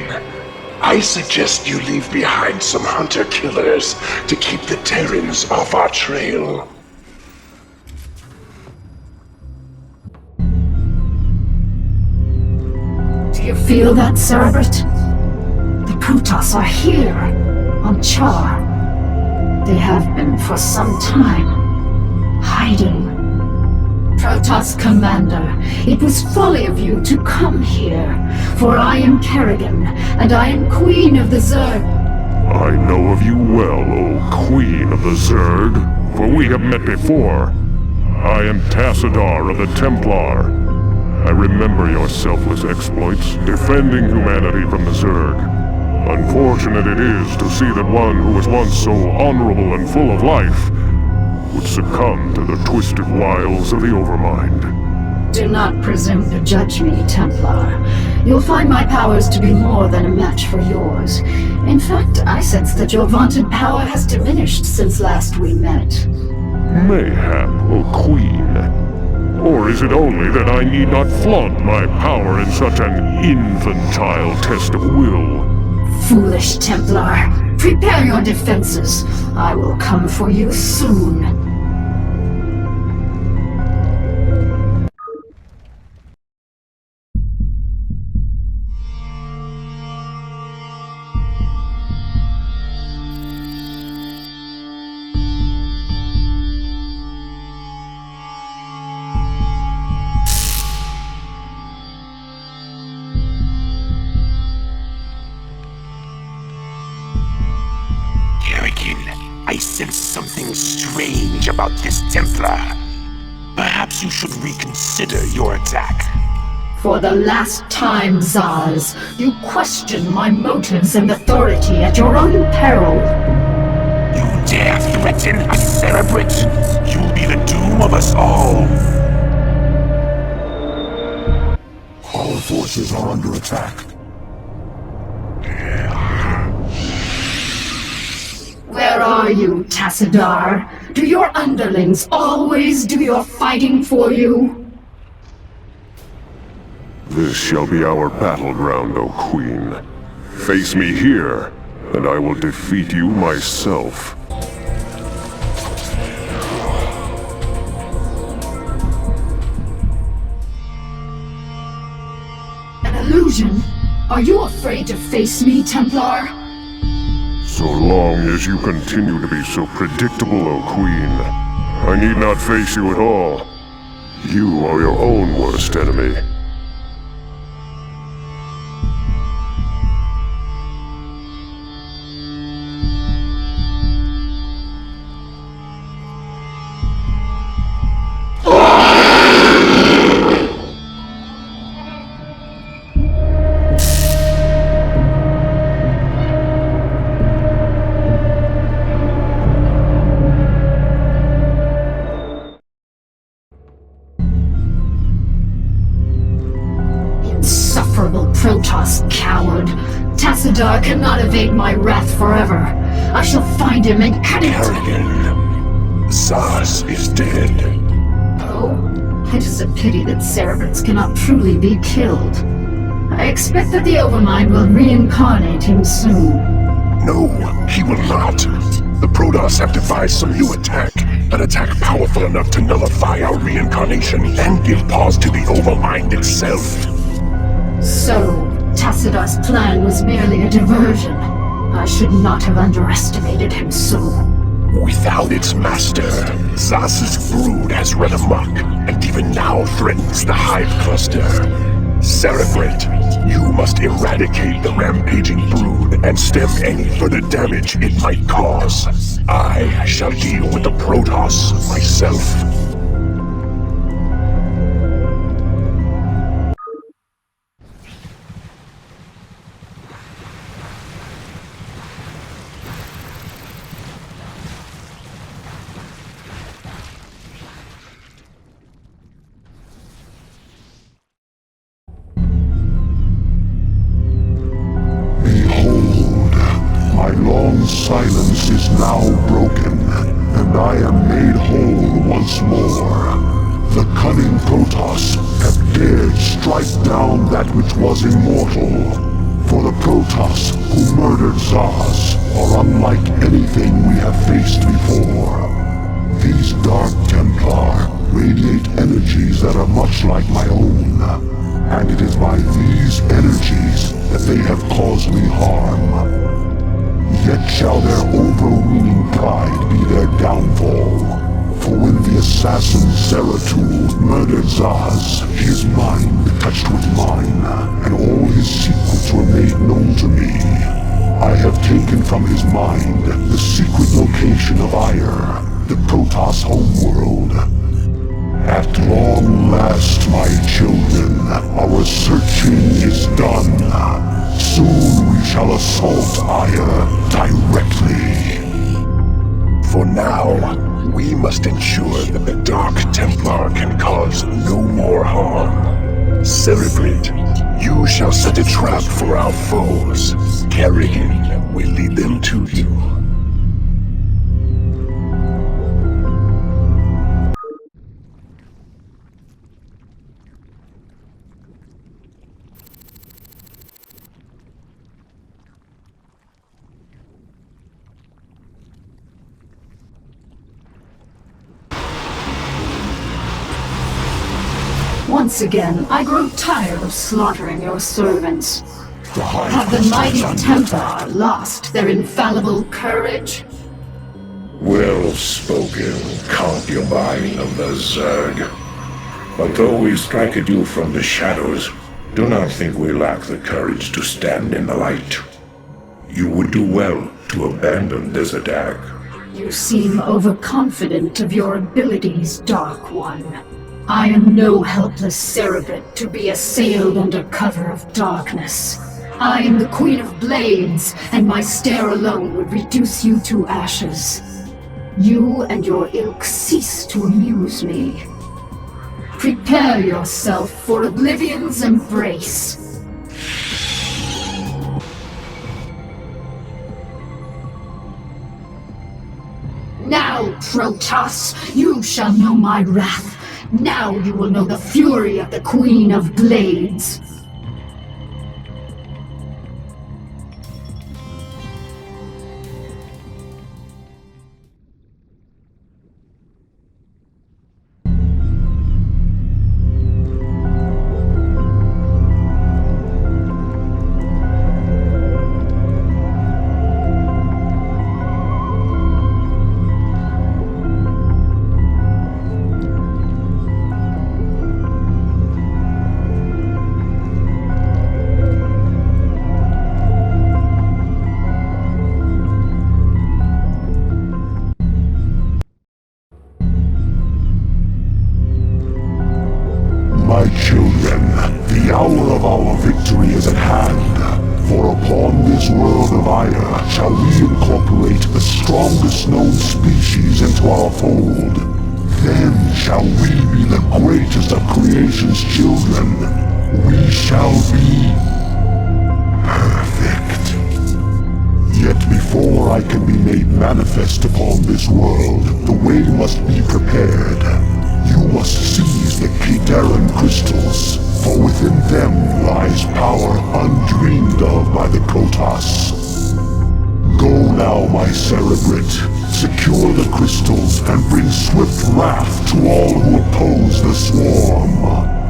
I suggest you leave behind some hunter-killers to keep the Terrans off our trail. Do you feel that, Cerebrate? The Protoss are here, on Char. They have been for some time. Hiding. Protoss Commander, it was folly of you to come here, for I am Kerrigan, and I am Queen of the Zerg. I know of you well, O Queen of the Zerg, for we have met before. I am Tassadar of the Templar. I remember your selfless exploits, defending humanity from the Zerg. Unfortunate it is to see that one who was once so honorable and full of life would succumb to the twisted wiles of the Overmind. Do not presume to judge me, Templar. You'll find my powers to be more than a match for yours. In fact, I sense that your vaunted power has diminished since last we met. Mayhap, O Queen. Or is it only that I need not flaunt my power in such an infantile test of will? Foolish Templar. Prepare your defenses. I will come for you soon. I sense something strange about this Templar. Perhaps you should reconsider your attack. For the last time, Zaz, you question my motives and authority at your own peril. You dare threaten a cerebrate? You'll be the doom of us all. Our forces are under attack. Where are you, Tassadar? Do your underlings always do your fighting for you? This shall be our battleground, O Queen. Face me here, and I will defeat you myself. An illusion? Are you afraid to face me, Templar? So long as you continue to be so predictable, O Queen, I need not face you at all. You are your own worst enemy. Protoss coward. Tassadar cannot evade my wrath forever. I shall find him and cut it. Kerrigan, Zaz is dead. Oh, it is a pity that cerebrates cannot truly be killed. I expect that the Overmind will reincarnate him soon. No, he will not. The Protoss have devised some new attack. An attack powerful enough to nullify our reincarnation and give pause to the Overmind itself. So, Tassadar's plan was merely a diversion. I should not have underestimated him so. Without its master, Zaz's brood has run amok, and even now threatens the Hive Cluster. Cerebrate, you must eradicate the rampaging brood and stem any further damage it might cause. I shall deal with the Protoss myself. Silence is now broken, and I am made whole once more. The cunning Protoss have dared strike down that which was immortal. For the Protoss who murdered Zaz are unlike anything we have faced before. These Dark Templar radiate energies that are much like my own, and it is by these energies that they have caused me harm. Yet shall their overweening pride be their downfall. For when the assassin Zeratul murdered Zaz, his mind touched with mine, and all his secrets were made known to me. I have taken from his mind the secret location of Ire, the Protoss homeworld. At long last, my children, our searching is done. Soon we shall assault Ire directly. For now, we must ensure that the Dark Templar can cause no more harm. Cerebrate, you shall set a trap for our foes. Kerrigan will lead them to you. Once again, I grow tired of slaughtering your servants. Have the mighty Templar lost their infallible courage? Well spoken, concubine of the Zerg. But though we strike at you from the shadows, do not think we lack the courage to stand in the light. You would do well to abandon this attack. You seem overconfident of your abilities, Dark One. I am no helpless cerebrate to be assailed under cover of darkness. I am the Queen of Blades, and my stare alone would reduce you to ashes. You and your ilk cease to amuse me. Prepare yourself for Oblivion's embrace. Now, Protoss, you shall know my wrath. Now you will know the fury of the Queen of Blades. My children, the hour of our victory is at hand. For upon this world of ire shall we incorporate the strongest known species into our fold. Then shall we be the greatest of creation's children. We shall be perfect. Yet before I can be made manifest upon this world, the way must be prepared. You must seize the Kadaran crystals, for within them lies power undreamed of by the Protoss. Go now, my cerebrate. Secure the crystals and bring swift wrath to all who oppose the swarm.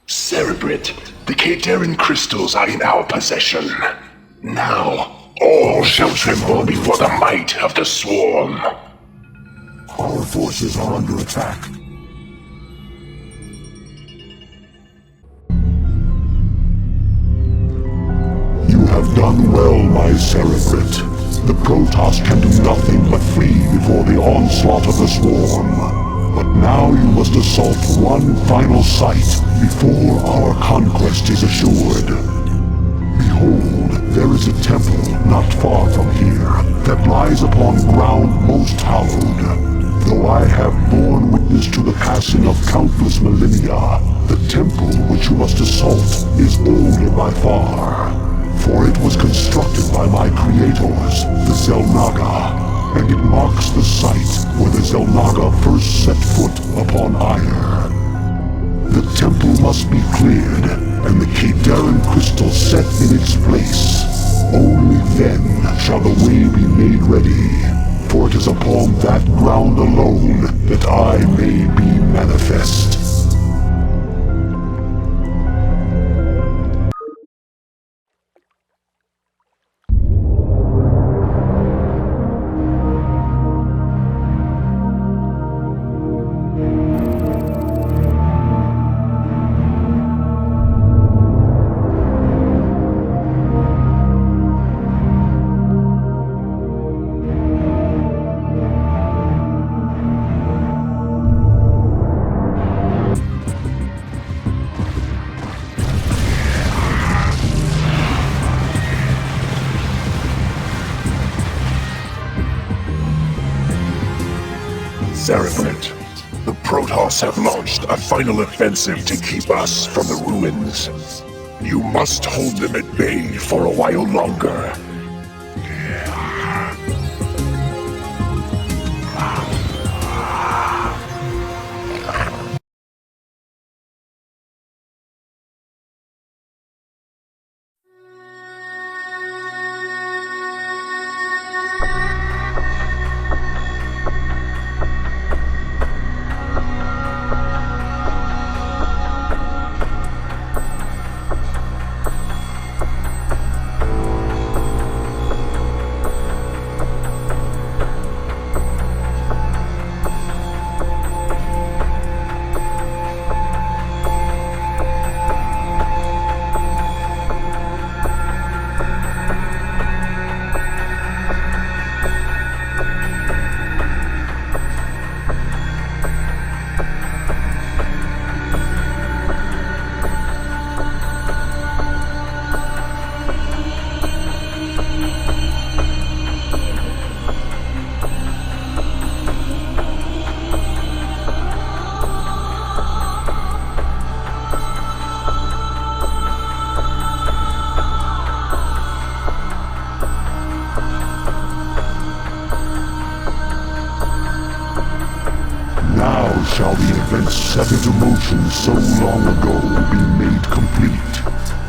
Cerebrate, the Kadaran crystals are in our possession. Now, all shall tremble before the might of the swarm. Our forces are under attack. You have done well, my cerebrate. The Protoss can do nothing but flee before the onslaught of the swarm. But now you must assault one final site before our conquest is assured. Behold, there is a temple not far from here that lies upon ground most hallowed. Though I have borne witness to the passing of countless millennia, the temple which you must assault is older by far. For it was constructed by my creators, the Xel'Naga, and it marks the site where the Xel'Naga first set foot upon Ire. The temple must be cleared, and the Kadaran crystal set in its place. Only then shall the way be made ready, for it is upon that ground alone that I may be manifest. Cerebrate, the Protoss have launched a final offensive to keep us from the ruins. You must hold them at bay for a while longer. set into motion so long ago be made complete.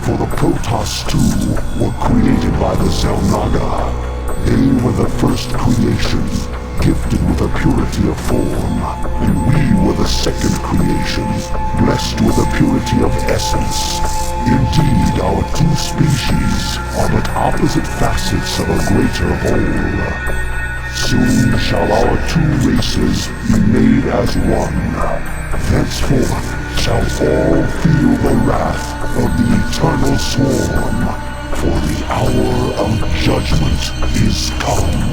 For the Protoss too were created by the Zelnaga. They were the first creation, gifted with a purity of form, and we were the second creation, blessed with a purity of essence. Indeed, our two species are but opposite facets of a greater whole. Soon shall our two races be made as one. Thenceforth shall all feel the wrath of the eternal swarm, for the hour of judgment is come.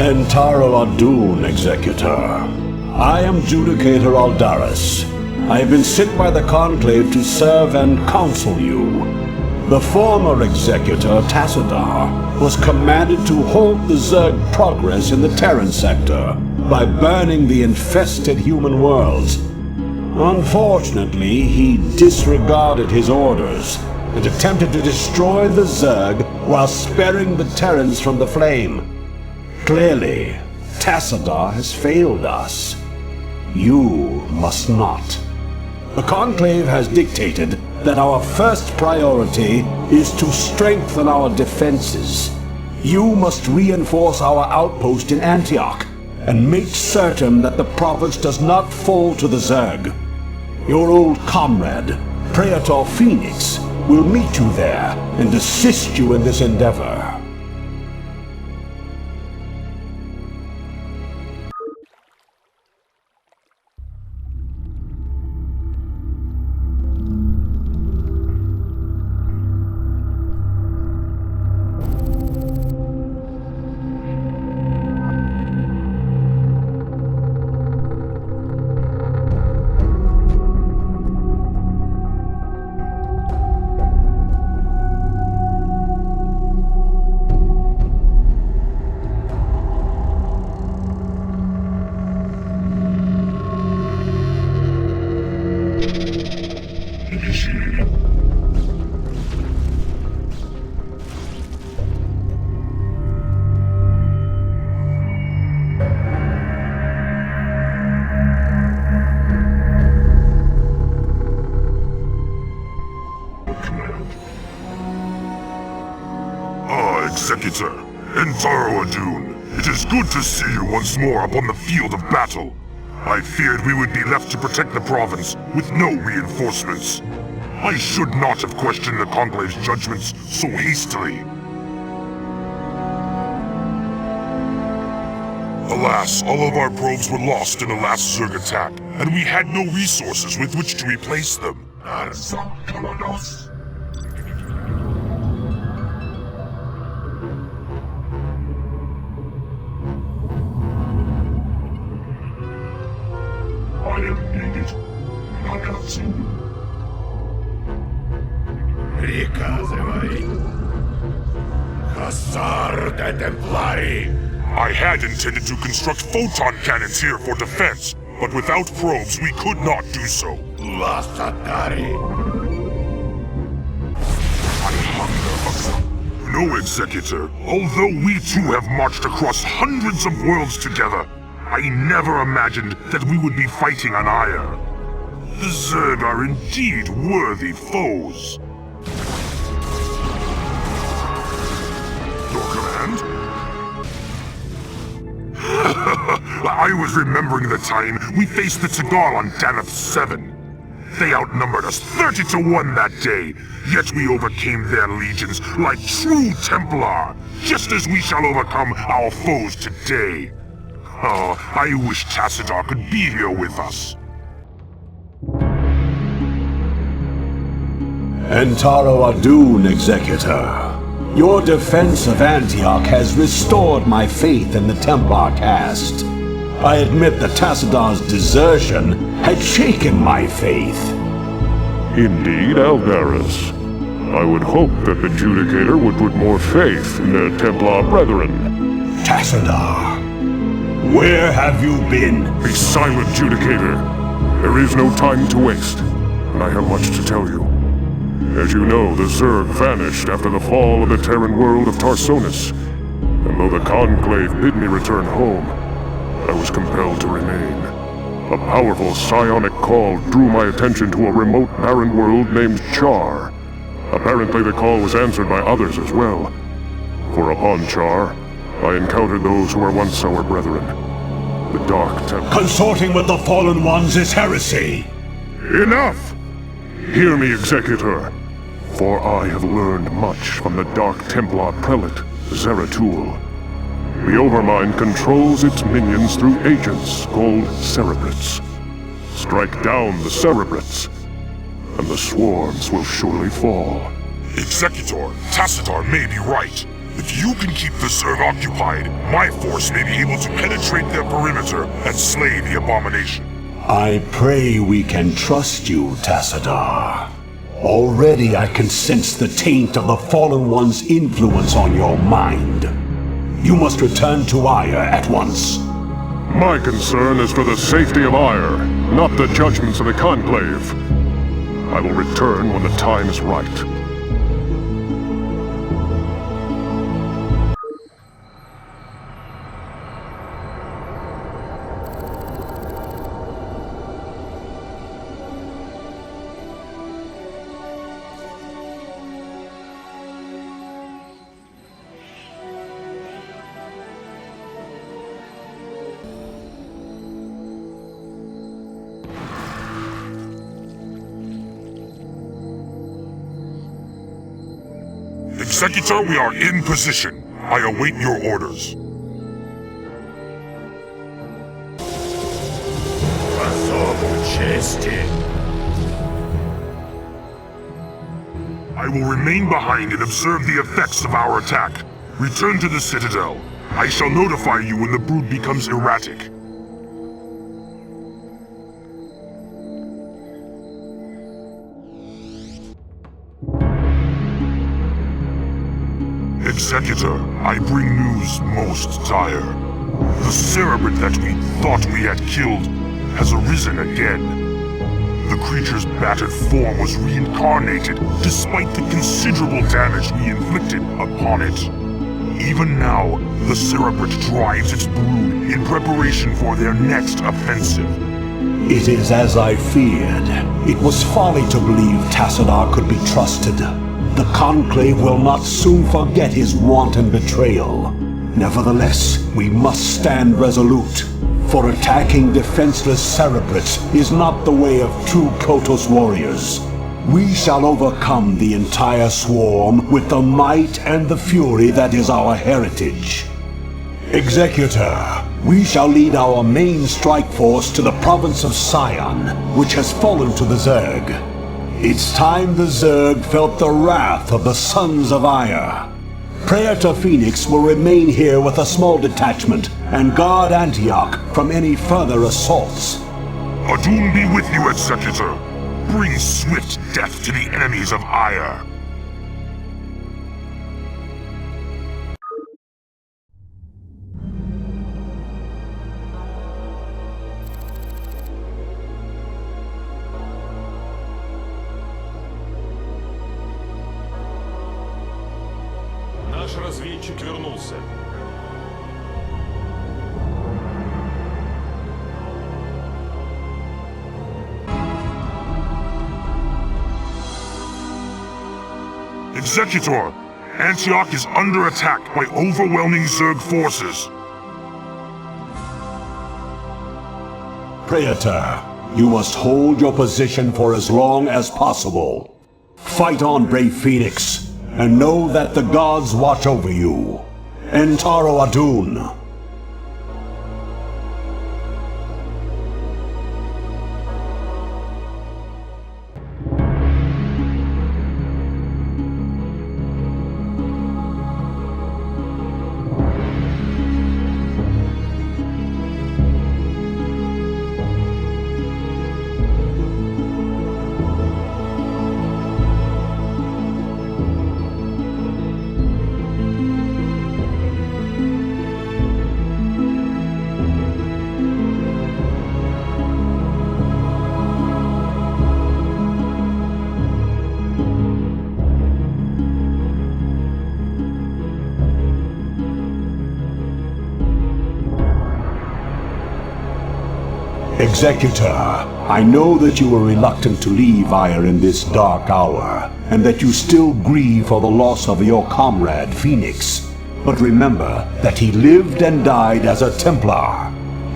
Entarel Adun, Executor. I am Judicator Aldaris. I have been sent by the Conclave to serve and counsel you. The former Executor, Tassadar, was commanded to halt the Zerg progress in the Terran sector by burning the infested human worlds. Unfortunately, he disregarded his orders and attempted to destroy the Zerg while sparing the Terrans from the flame. Clearly, Tassadar has failed us. You must not. The Conclave has dictated that our first priority is to strengthen our defenses. You must reinforce our outpost in Antioch and make certain that the province does not fall to the Zerg. Your old comrade, Praetor Phoenix, will meet you there and assist you in this endeavor. Executor, Entaro Adun, it is good to see you once more upon the field of battle. I feared we would be left to protect the province with no reinforcements. I should not have questioned the Conclave's judgments so hastily. Alas, all of our probes were lost in the last Zerg attack, and we had no resources with which to replace them. I am needed. I had intended to construct photon cannons here for defense, but without probes we could not do so. No, Executor. Although we too have marched across hundreds of worlds together, I never imagined that we would be fighting on Aya. The Zerg are indeed worthy foes. Your command? I was remembering the time we faced the Tagal on Danath 7. They outnumbered us 30-1 that day, yet we overcame their legions like true Templar, just as we shall overcome our foes today. Oh, I wish Tassadar could be here with us. Entaro Adun, Executor. Your defense of Antioch has restored my faith in the Templar caste. I admit that Tassadar's desertion had shaken my faith. Indeed, Alvarez. I would hope that the Judicator would put more faith in their Templar brethren. Tassadar, where have you been? Be silent, Judicator. There is no time to waste, and I have much to tell you. As you know, the Zerg vanished after the fall of the Terran world of Tarsonis, and though the Conclave bid me return home, I was compelled to remain. A powerful psionic call drew my attention to a remote barren world named Char. Apparently the call was answered by others as well. For upon Char, I encountered those who were once our brethren. The Dark Templar. Consorting with the Fallen Ones is heresy! Enough! Hear me, Executor, for I have learned much from the Dark Templar Prelate, Zeratul. The Overmind controls its minions through agents called Cerebrits. Strike down the Cerebrits, and the swarms will surely fall. Executor, Tassadar may be right. If you can keep the Zerg occupied, my force may be able to penetrate their perimeter and slay the abomination. I pray we can trust you, Tassadar. Already I can sense the taint of the Fallen One's influence on your mind. You must return to Aya at once. My concern is for the safety of Ire, not the judgments of the Conclave. I will return when the time is right. Executor, we are in position. I await your orders. I will remain behind and observe the effects of our attack. Return to the Citadel. I shall notify you when the brood becomes erratic. Executor, I bring news most dire. The Cerebrit that we thought we had killed has arisen again. The creature's battered form was reincarnated despite the considerable damage we inflicted upon it. Even now, the Cerebrit drives its brood in preparation for their next offensive. It is as I feared. It was folly to believe Tassadar could be trusted. The Conclave will not soon forget his wanton betrayal. Nevertheless, we must stand resolute, for attacking defenseless Cerebrits is not the way of true Protoss warriors. We shall overcome the entire swarm with the might and the fury that is our heritage. Executor, we shall lead our main strike force to the province of Sion, which has fallen to the Zerg. It's time the Zerg felt the wrath of the Sons of Ire. Praetor Phoenix will remain here with a small detachment and guard Antioch from any further assaults. Adun be with you, Executor. Bring swift death to the enemies of Ire. Наш разведчик вернулся. Executor, Antioch is under attack by overwhelming Zerg forces. Praetor, you must hold your position for as long as possible. Fight on, brave Phoenix, and know that the gods watch over you. Entaro Adun. Executor, I know that you were reluctant to leave Ire in this dark hour, and that you still grieve for the loss of your comrade, Phoenix. But remember that he lived and died as a Templar.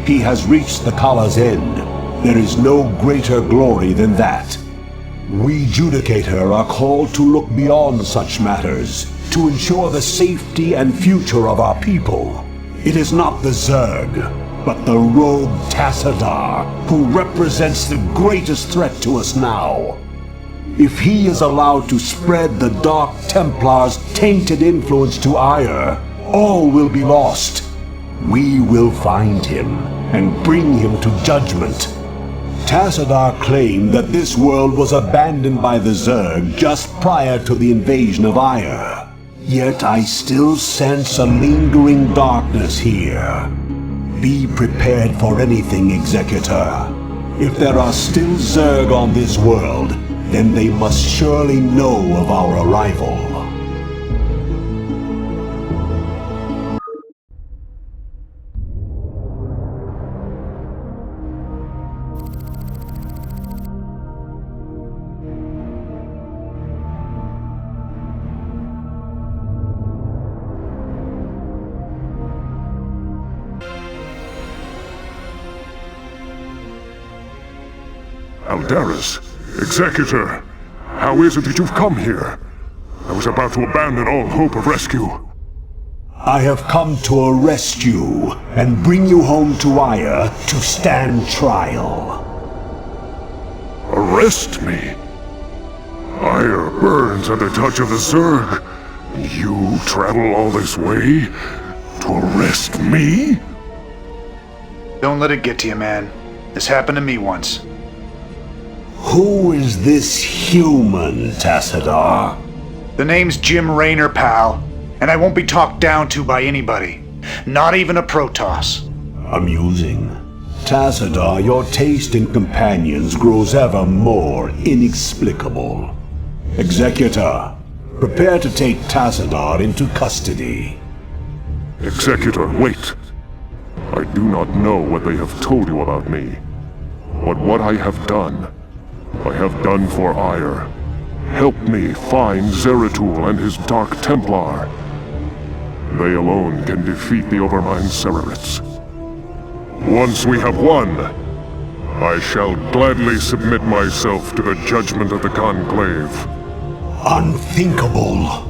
He has reached the Kala's end. There is no greater glory than that. We Judicator are called to look beyond such matters, to ensure the safety and future of our people. It is not the Zerg, but the rogue Tassadar, who represents the greatest threat to us now. If he is allowed to spread the Dark Templar's tainted influence to Ire, all will be lost. We will find him and bring him to judgment. Tassadar claimed that this world was abandoned by the Zerg just prior to the invasion of Ire. Yet I still sense a lingering darkness here. Be prepared for anything, Executor. If there are still Zerg on this world, then they must surely know of our arrival. Aldaris, Executor, how is it that you've come here? I was about to abandon all hope of rescue. I have come to arrest you and bring you home to Ire to stand trial. Arrest me? Ire burns at the touch of the Zerg. You travel all this way to arrest me? Don't let it get to you, man. This happened to me once. Who is this human, Tassadar? The name's Jim Raynor, pal, and I won't be talked down to by anybody. Not even a Protoss. Amusing. Tassadar, your taste in companions grows ever more inexplicable. Executor, prepare to take Tassadar into custody. Executor, wait. I do not know what they have told you about me. But what I have done for Ire, Help me find Zeratul and his Dark Templar. They alone can defeat the Overmind Cerebrits. Once we have won, I shall gladly submit myself to the judgment of the Conclave. Unthinkable.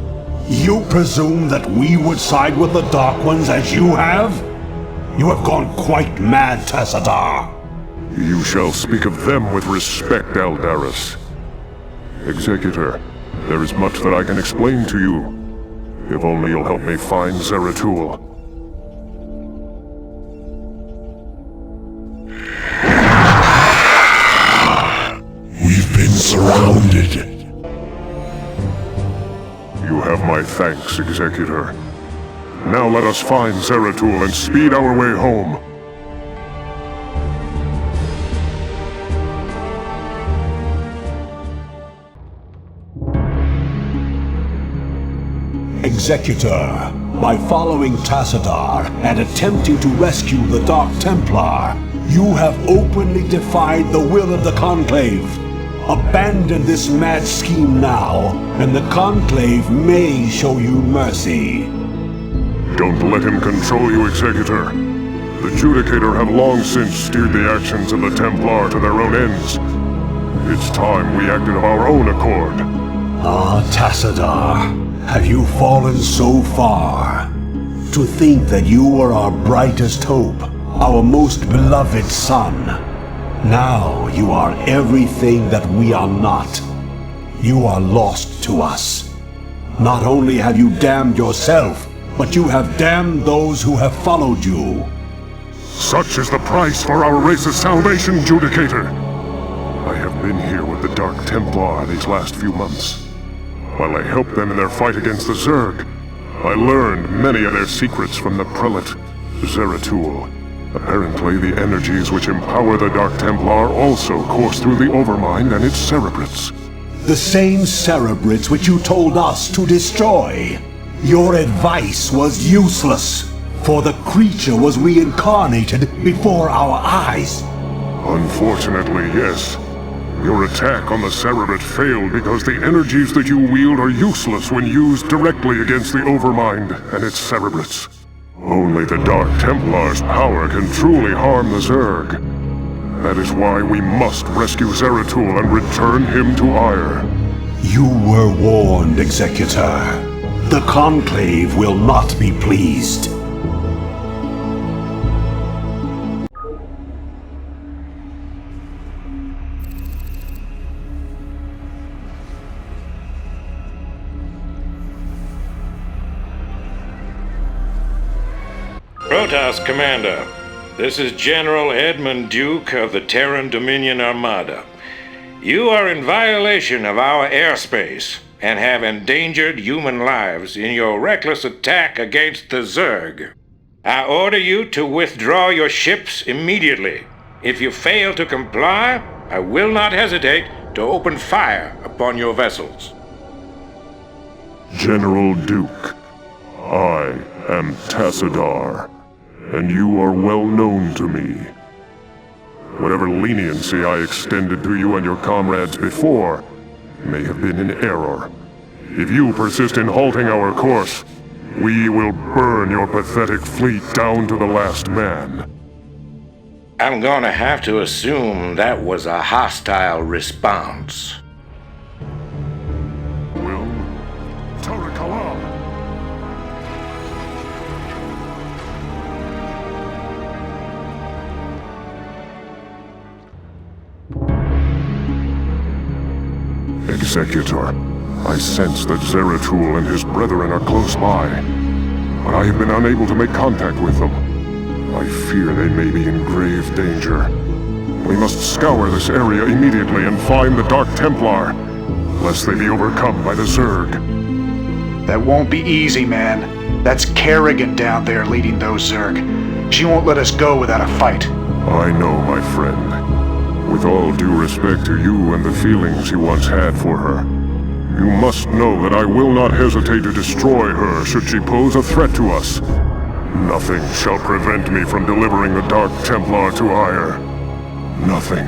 You presume that we would side with the Dark Ones as you have? You have gone quite mad, Tassadar. You shall speak of them with respect, Aldaris. Executor, there is much that I can explain to you. If only you'll help me find Zeratul. We've been surrounded. You have my thanks, Executor. Now let us find Zeratul and speed our way home. Executor, by following Tassadar and attempting to rescue the Dark Templar, you have openly defied the will of the Conclave. Abandon this mad scheme now, and the Conclave may show you mercy. Don't let him control you, Executor. The Judicator have long since steered the actions of the Templar to their own ends. It's time we acted of our own accord. Ah, Tassadar, have you fallen so far? To think that you were our brightest hope, our most beloved son. Now you are everything that we are not. You are lost to us. Not only have you damned yourself, but you have damned those who have followed you. Such is the price for our race's salvation, Judicator. I have been here with the Dark Templar these last few months. While I helped them in their fight against the Zerg, I learned many of their secrets from the Prelate, Zeratul. Apparently, the energies which empower the Dark Templar also course through the Overmind and its Cerebrits. The same Cerebrits which you told us to destroy. Your advice was useless, for the creature was reincarnated before our eyes. Unfortunately, yes. Your attack on the Cerebrit failed because the energies that you wield are useless when used directly against the Overmind and its Cerebrits. Only the Dark Templar's power can truly harm the Zerg. That is why we must rescue Zeratul and return him to Ire. You were warned, Executor. The Conclave will not be pleased. Protoss Commander, this is General Edmund Duke of the Terran Dominion Armada. You are in violation of our airspace and have endangered human lives in your reckless attack against the Zerg. I order you to withdraw your ships immediately. If you fail to comply, I will not hesitate to open fire upon your vessels. General Duke, I am Tassadar, and you are well known to me. Whatever leniency I extended to you and your comrades before may have been in error. If you persist in halting our course, we will burn your pathetic fleet down to the last man. I'm gonna have to assume that was a hostile response. Will Tarakala. Executor, I sense that Zeratul and his brethren are close by, but I have been unable to make contact with them. I fear they may be in grave danger. We must scour this area immediately and find the Dark Templar, lest they be overcome by the Zerg. That won't be easy, man. That's Kerrigan down there leading those Zerg. She won't let us go without a fight. I know, my friend. With all due respect to you and the feelings you once had for her, you must know that I will not hesitate to destroy her should she pose a threat to us. Nothing shall prevent me from delivering the Dark Templar to Ire. Nothing.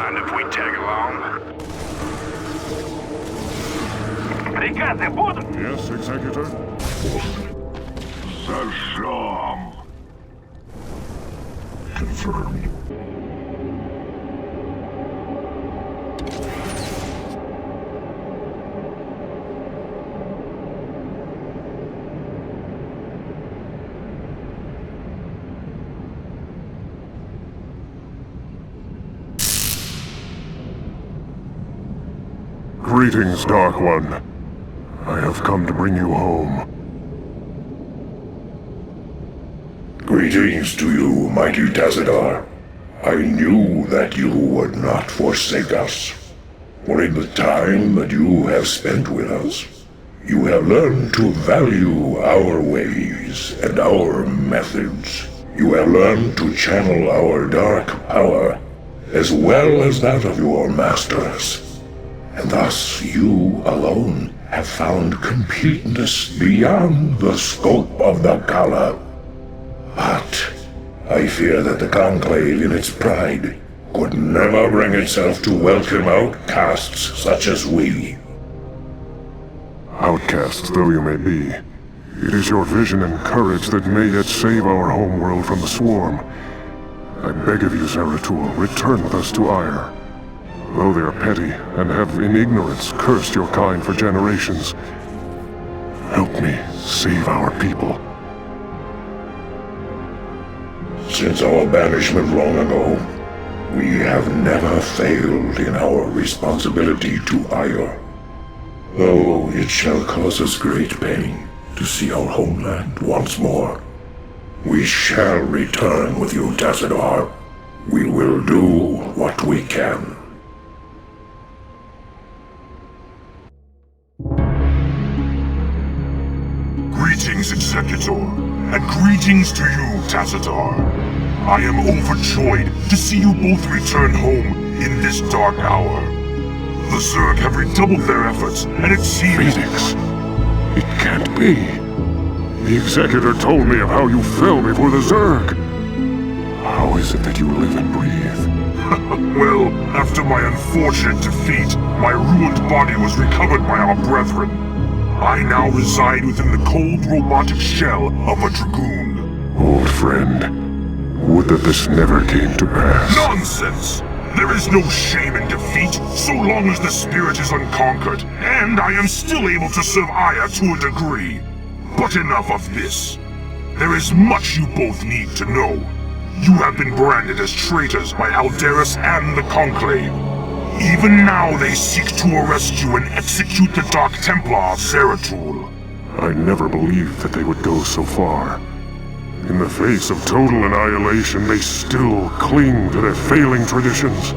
mind if we tag along? Приказы будут? Yes, Executor? Zasham. Confirmed. Greetings, Dark One. I have come to bring you home. Greetings to you, mighty Tazadar. I knew that you would not forsake us. For in the time that you have spent with us, you have learned to value our ways and our methods. You have learned to channel our dark power, as well as that of your masters. And thus you alone have found completeness beyond the scope of the Kala. But I fear that the Conclave in its pride could never bring itself to welcome outcasts such as we. Outcasts though you may be, it is your vision and courage that may yet save our homeworld from the swarm. I beg of you, Zeratul, return with us to Ire. Though they are petty and have in ignorance cursed your kind for generations, help me save our people. Since our banishment long ago, we have never failed in our responsibility to Ire. Though it shall cause us great pain to see our homeland once more, we shall return with you, Tazadar. We will do what we can. Greetings, Executor, and greetings to you, Tazadar. I am overjoyed to see you both return home in this dark hour. The Zerg have redoubled their efforts, and it seems— Phoenix! It can't be! The Executor told me of how you fell before the Zerg! How is it that you live and breathe? Well, after my unfortunate defeat, my ruined body was recovered by our brethren. I now reside within the cold robotic shell of a Dragoon. Old friend, would that this never came to pass. Nonsense! There is no shame in defeat, so long as the spirit is unconquered, and I am still able to serve Aya to a degree. But enough of this. There is much you both need to know. You have been branded as traitors by Aldaris and the Conclave. Even now they seek to arrest you and execute the Dark Templar, Zeratul. I never believed that they would go so far. In the face of total annihilation, they still cling to their failing traditions.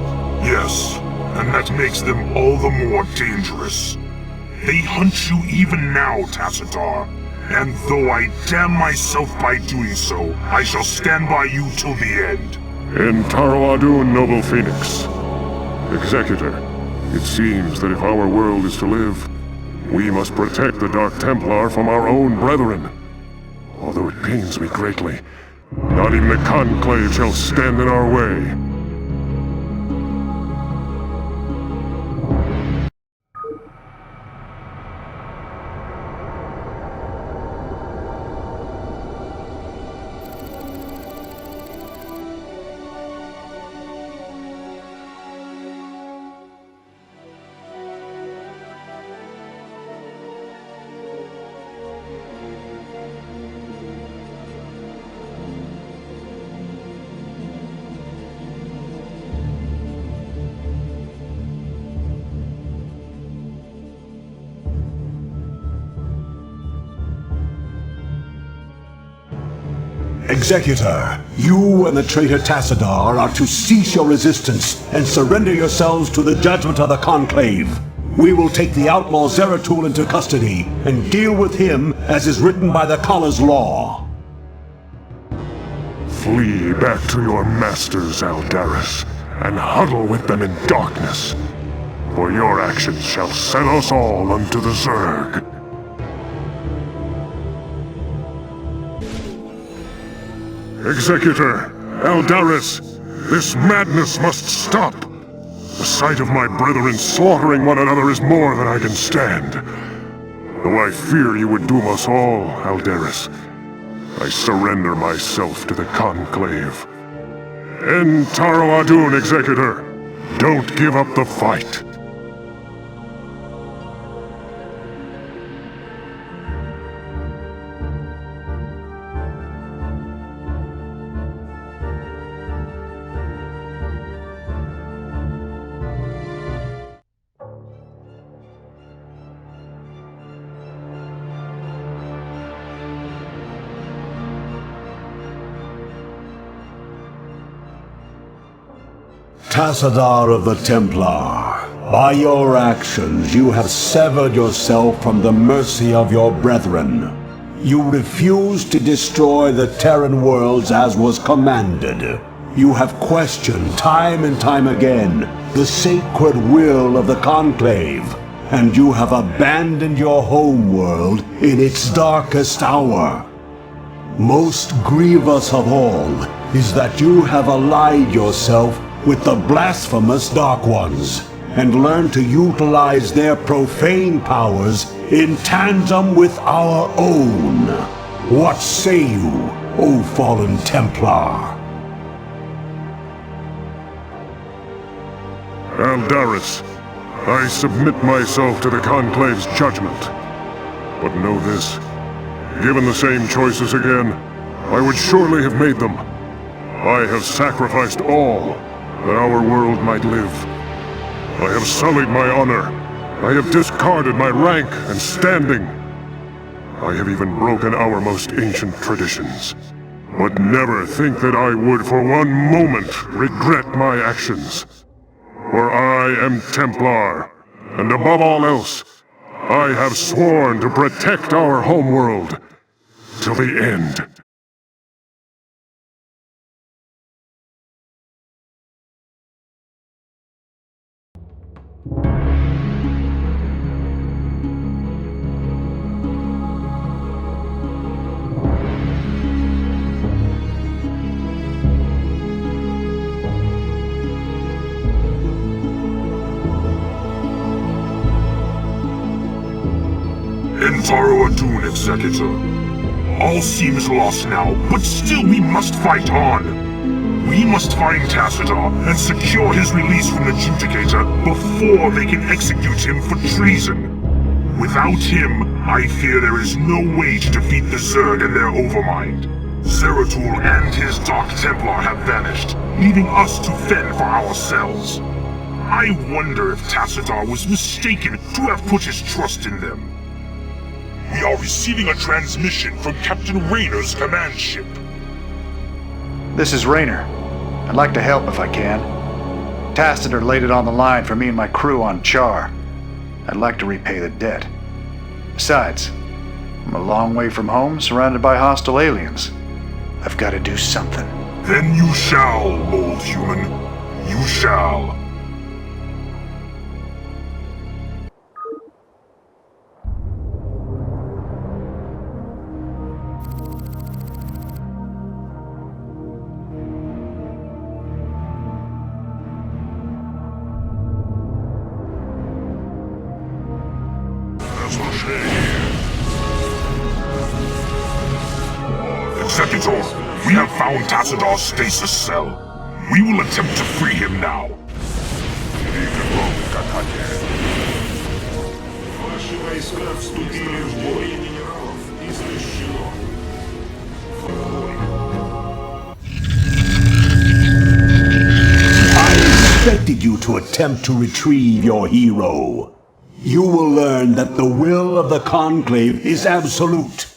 Yes, and that makes them all the more dangerous. They hunt you even now, Tazadar. And though I damn myself by doing so, I shall stand by you till the end. In Taro Adun, noble Phoenix. Executor, it seems that if our world is to live, we must protect the Dark Templar from our own brethren. Although it pains me greatly, not even the Conclave shall stand in our way. Executor, you and the traitor Tassadar are to cease your resistance and surrender yourselves to the judgment of the Conclave. We will take the outlaw Zeratul into custody and deal with him as is written by the Kala's law. Flee back to your masters, Aldaris, and huddle with them in darkness. For your actions shall send us all unto the Zerg. Executor, Aldaris, this madness must stop. The sight of my brethren slaughtering one another is more than I can stand. Though I fear you would doom us all, Aldaris, I surrender myself to the Conclave. End Taro Adun, Executor! Don't give up the fight! Tassadar of the Templar, by your actions you have severed yourself from the mercy of your brethren. You refused to destroy the Terran worlds as was commanded. You have questioned time and time again the sacred will of the Conclave, and you have abandoned your home world in its darkest hour. Most grievous of all is that you have allied yourself with the blasphemous Dark Ones, and learn to utilize their profane powers in tandem with our own. What say you, O fallen Templar? Aldaris, I submit myself to the Conclave's judgment. But know this, given the same choices again, I would surely have made them. I have sacrificed all that our world might live. I have sullied my honor. I have discarded my rank and standing. I have even broken our most ancient traditions. But never think that I would for one moment regret my actions. For I am Templar, and above all else, I have sworn to protect our homeworld till the end. Taro Adun, Executor. All seems lost now, but still we must fight on. We must find Tassadar and secure his release from the Judicator before they can execute him for treason. Without him, I fear there is no way to defeat the Zerg and their overmind. Zeratul and his Dark Templar have vanished, leaving us to fend for ourselves. I wonder if Tassadar was mistaken to have put his trust in them. We are receiving a transmission from Captain Rayner's command ship. This is Rayner. I'd like to help if I can. Tassadar laid it on the line for me and my crew on Char. I'd like to repay the debt. Besides, I'm a long way from home, surrounded by hostile aliens. I've got to do something. Then you shall, old human. You shall. Executor, we have found Tassadar's stasis cell. We will attempt to free him now. I expected you to attempt to retrieve your hero. You will learn that the will of the Conclave is absolute.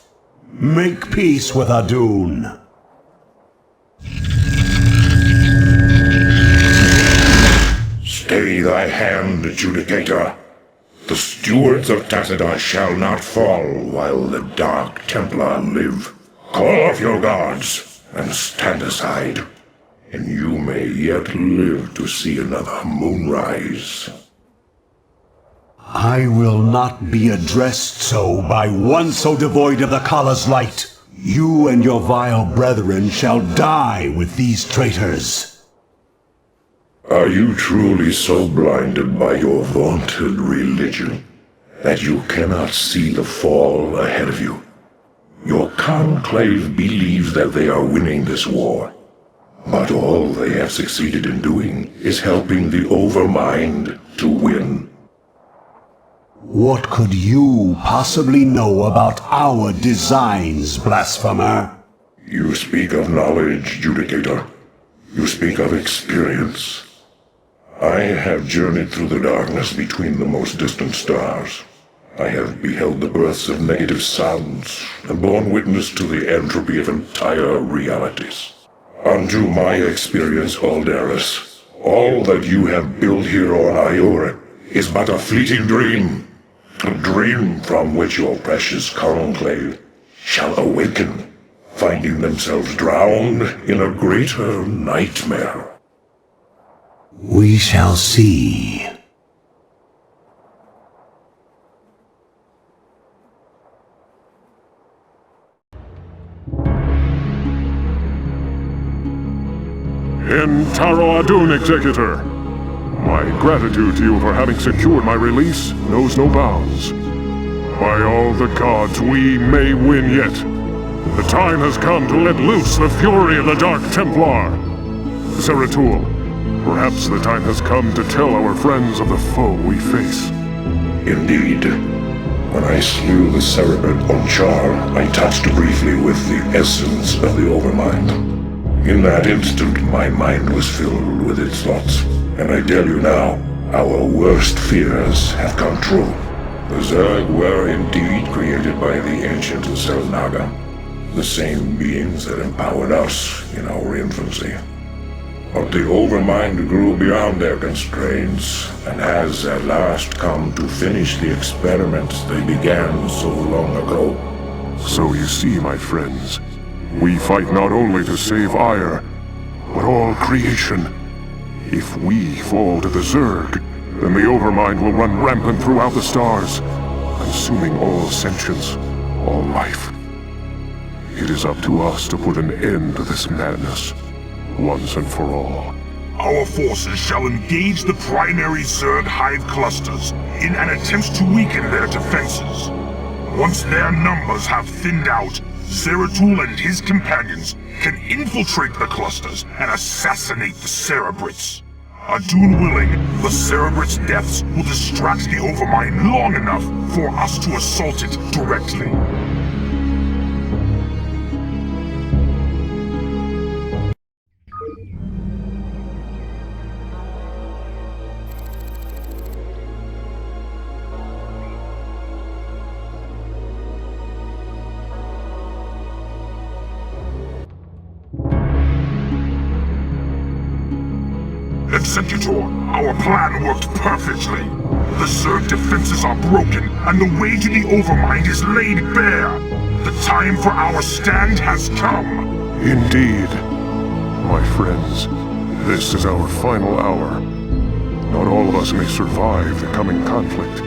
Make peace with Adun. Stay thy hand, Judicator. The stewards of Tassadar shall not fall while the Dark Templar live. Call off your guards and stand aside, and you may yet live to see another moonrise. I will not be addressed so by one so devoid of the Kala's light. You and your vile brethren shall die with these traitors. Are you truly so blinded by your vaunted religion that you cannot see the fall ahead of you? Your conclave believes that they are winning this war, but all they have succeeded in doing is helping the Overmind to win. What could you possibly know about our designs, blasphemer? You speak of knowledge, Judicator. You speak of experience. I have journeyed through the darkness between the most distant stars. I have beheld the births of negative sounds and borne witness to the entropy of entire realities. Unto my experience, Aldaris, all that you have built here on Iora is but a fleeting dream. A dream from which your precious conclave shall awaken, finding themselves drowned in a greater nightmare. We shall see. Taro Adun, Executor. My gratitude to you for having secured my release knows no bounds. By all the gods, we may win yet. The time has come to let loose the fury of the Dark Templar. Zeratul, perhaps the time has come to tell our friends of the foe we face. Indeed. When I slew the Cerebrit on Char, I touched briefly with the essence of the Overmind. In that instant, my mind was filled with its thoughts. And I tell you now, our worst fears have come true. The Zerg were indeed created by the ancient Selnaga, the same beings that empowered us in our infancy. But the Overmind grew beyond their constraints, and has at last come to finish the experiments they began so long ago. So you see, my friends, we fight not only to save Ire, but all creation. If we fall to the Zerg, then the Overmind will run rampant throughout the stars, consuming all sentience, all life. It is up to us to put an end to this madness, once and for all. Our forces shall engage the primary Zerg hive clusters in an attempt to weaken their defenses. Once their numbers have thinned out, Zeratul and his companions can infiltrate the clusters and assassinate the Cerebrits. Adun willing, the Cerebrits' deaths will distract the Overmind long enough for us to assault it directly. Executor, our plan worked perfectly. The Zerg defenses are broken, and the way to the Overmind is laid bare. The time for our stand has come. Indeed. My friends, this is our final hour. Not all of us may survive the coming conflict.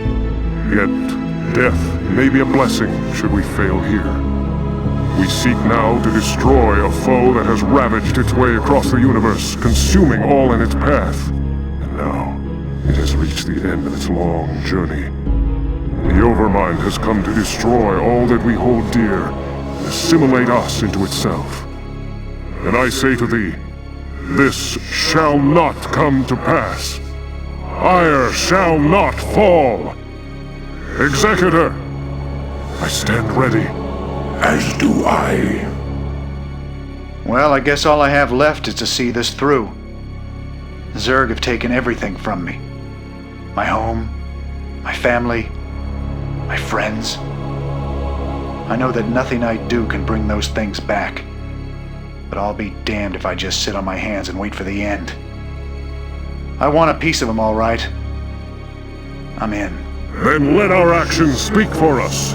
Yet, death may be a blessing should we fail here. We seek now to destroy a foe that has ravaged its way across the universe, consuming all in its path. And now, it has reached the end of its long journey. The Overmind has come to destroy all that we hold dear, and assimilate us into itself. And I say to thee, this shall not come to pass. Ire shall not fall. Executor, I stand ready. As do I. Well, I guess all I have left is to see this through. The Zerg have taken everything from me. My home, my family, my friends. I know that nothing I do can bring those things back. But I'll be damned if I just sit on my hands and wait for the end. I want a piece of them, all right. I'm in. Then let our actions speak for us.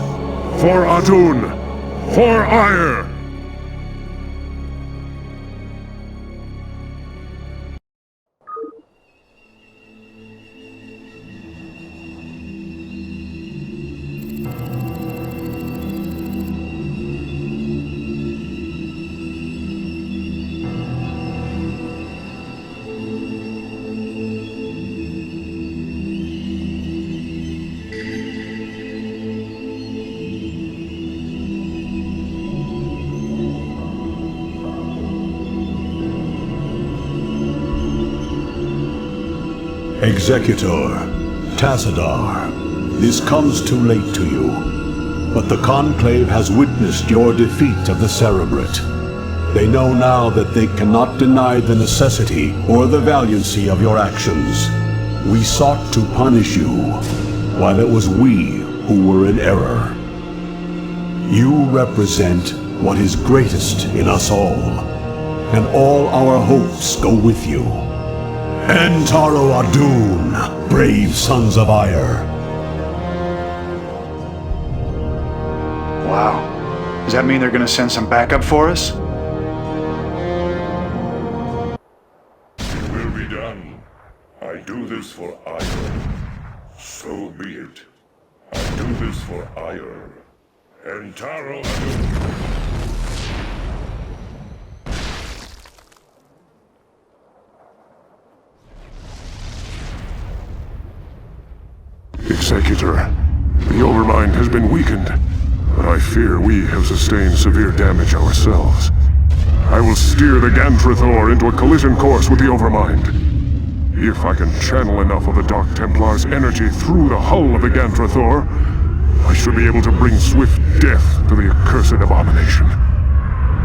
For Adun. For Ire! Executor, Tassadar, this comes too late to you, but the Conclave has witnessed your defeat of the Cerebrate. They know now that they cannot deny the necessity or the valiancy of your actions. We sought to punish you, while it was we who were in error. You represent what is greatest in us all, and all our hopes go with you. Antaro Adun, brave sons of Ire. Wow. Does that mean they're gonna send some backup for us? It will be done. I do this for Ire. So be it. I do this for Ire. Antaro Adun. Executor, the Overmind has been weakened, but I fear we have sustained severe damage ourselves. I will steer the Gantrathor into a collision course with the Overmind. If I can channel enough of the Dark Templar's energy through the hull of the Gantrathor, I should be able to bring swift death to the accursed abomination.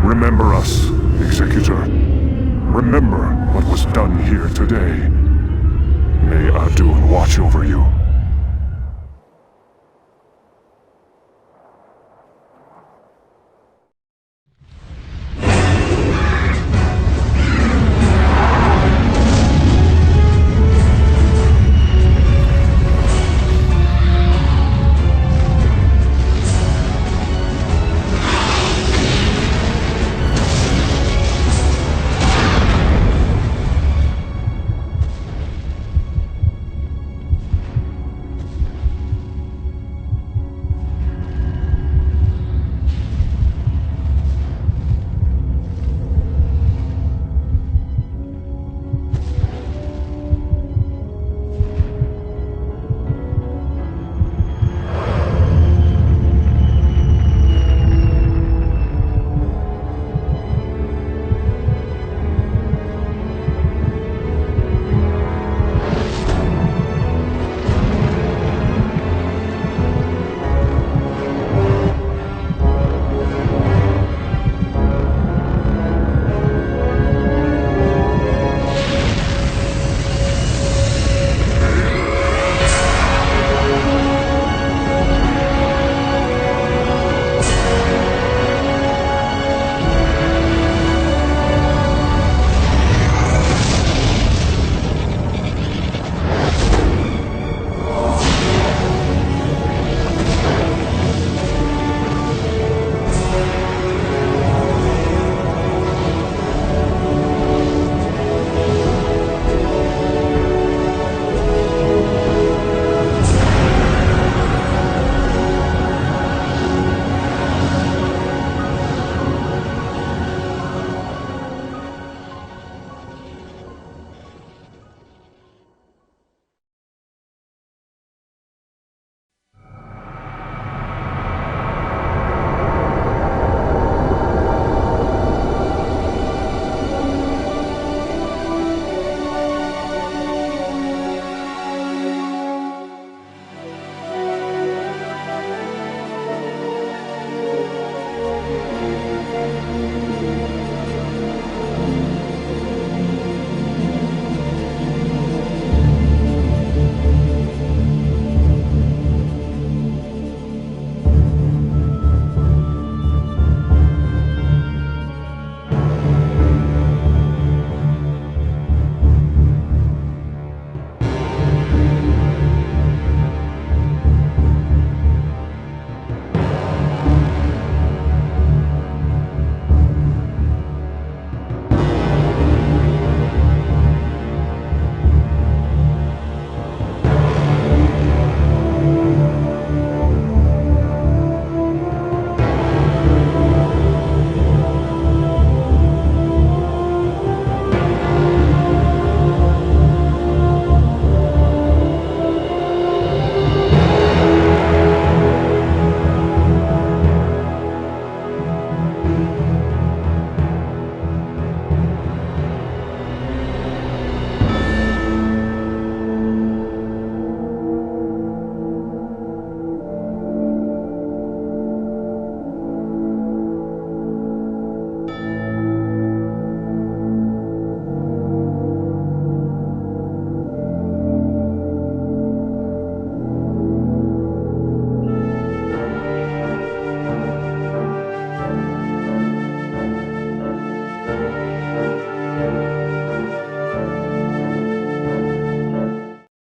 Remember us, Executor. Remember what was done here today. May Adun watch over you.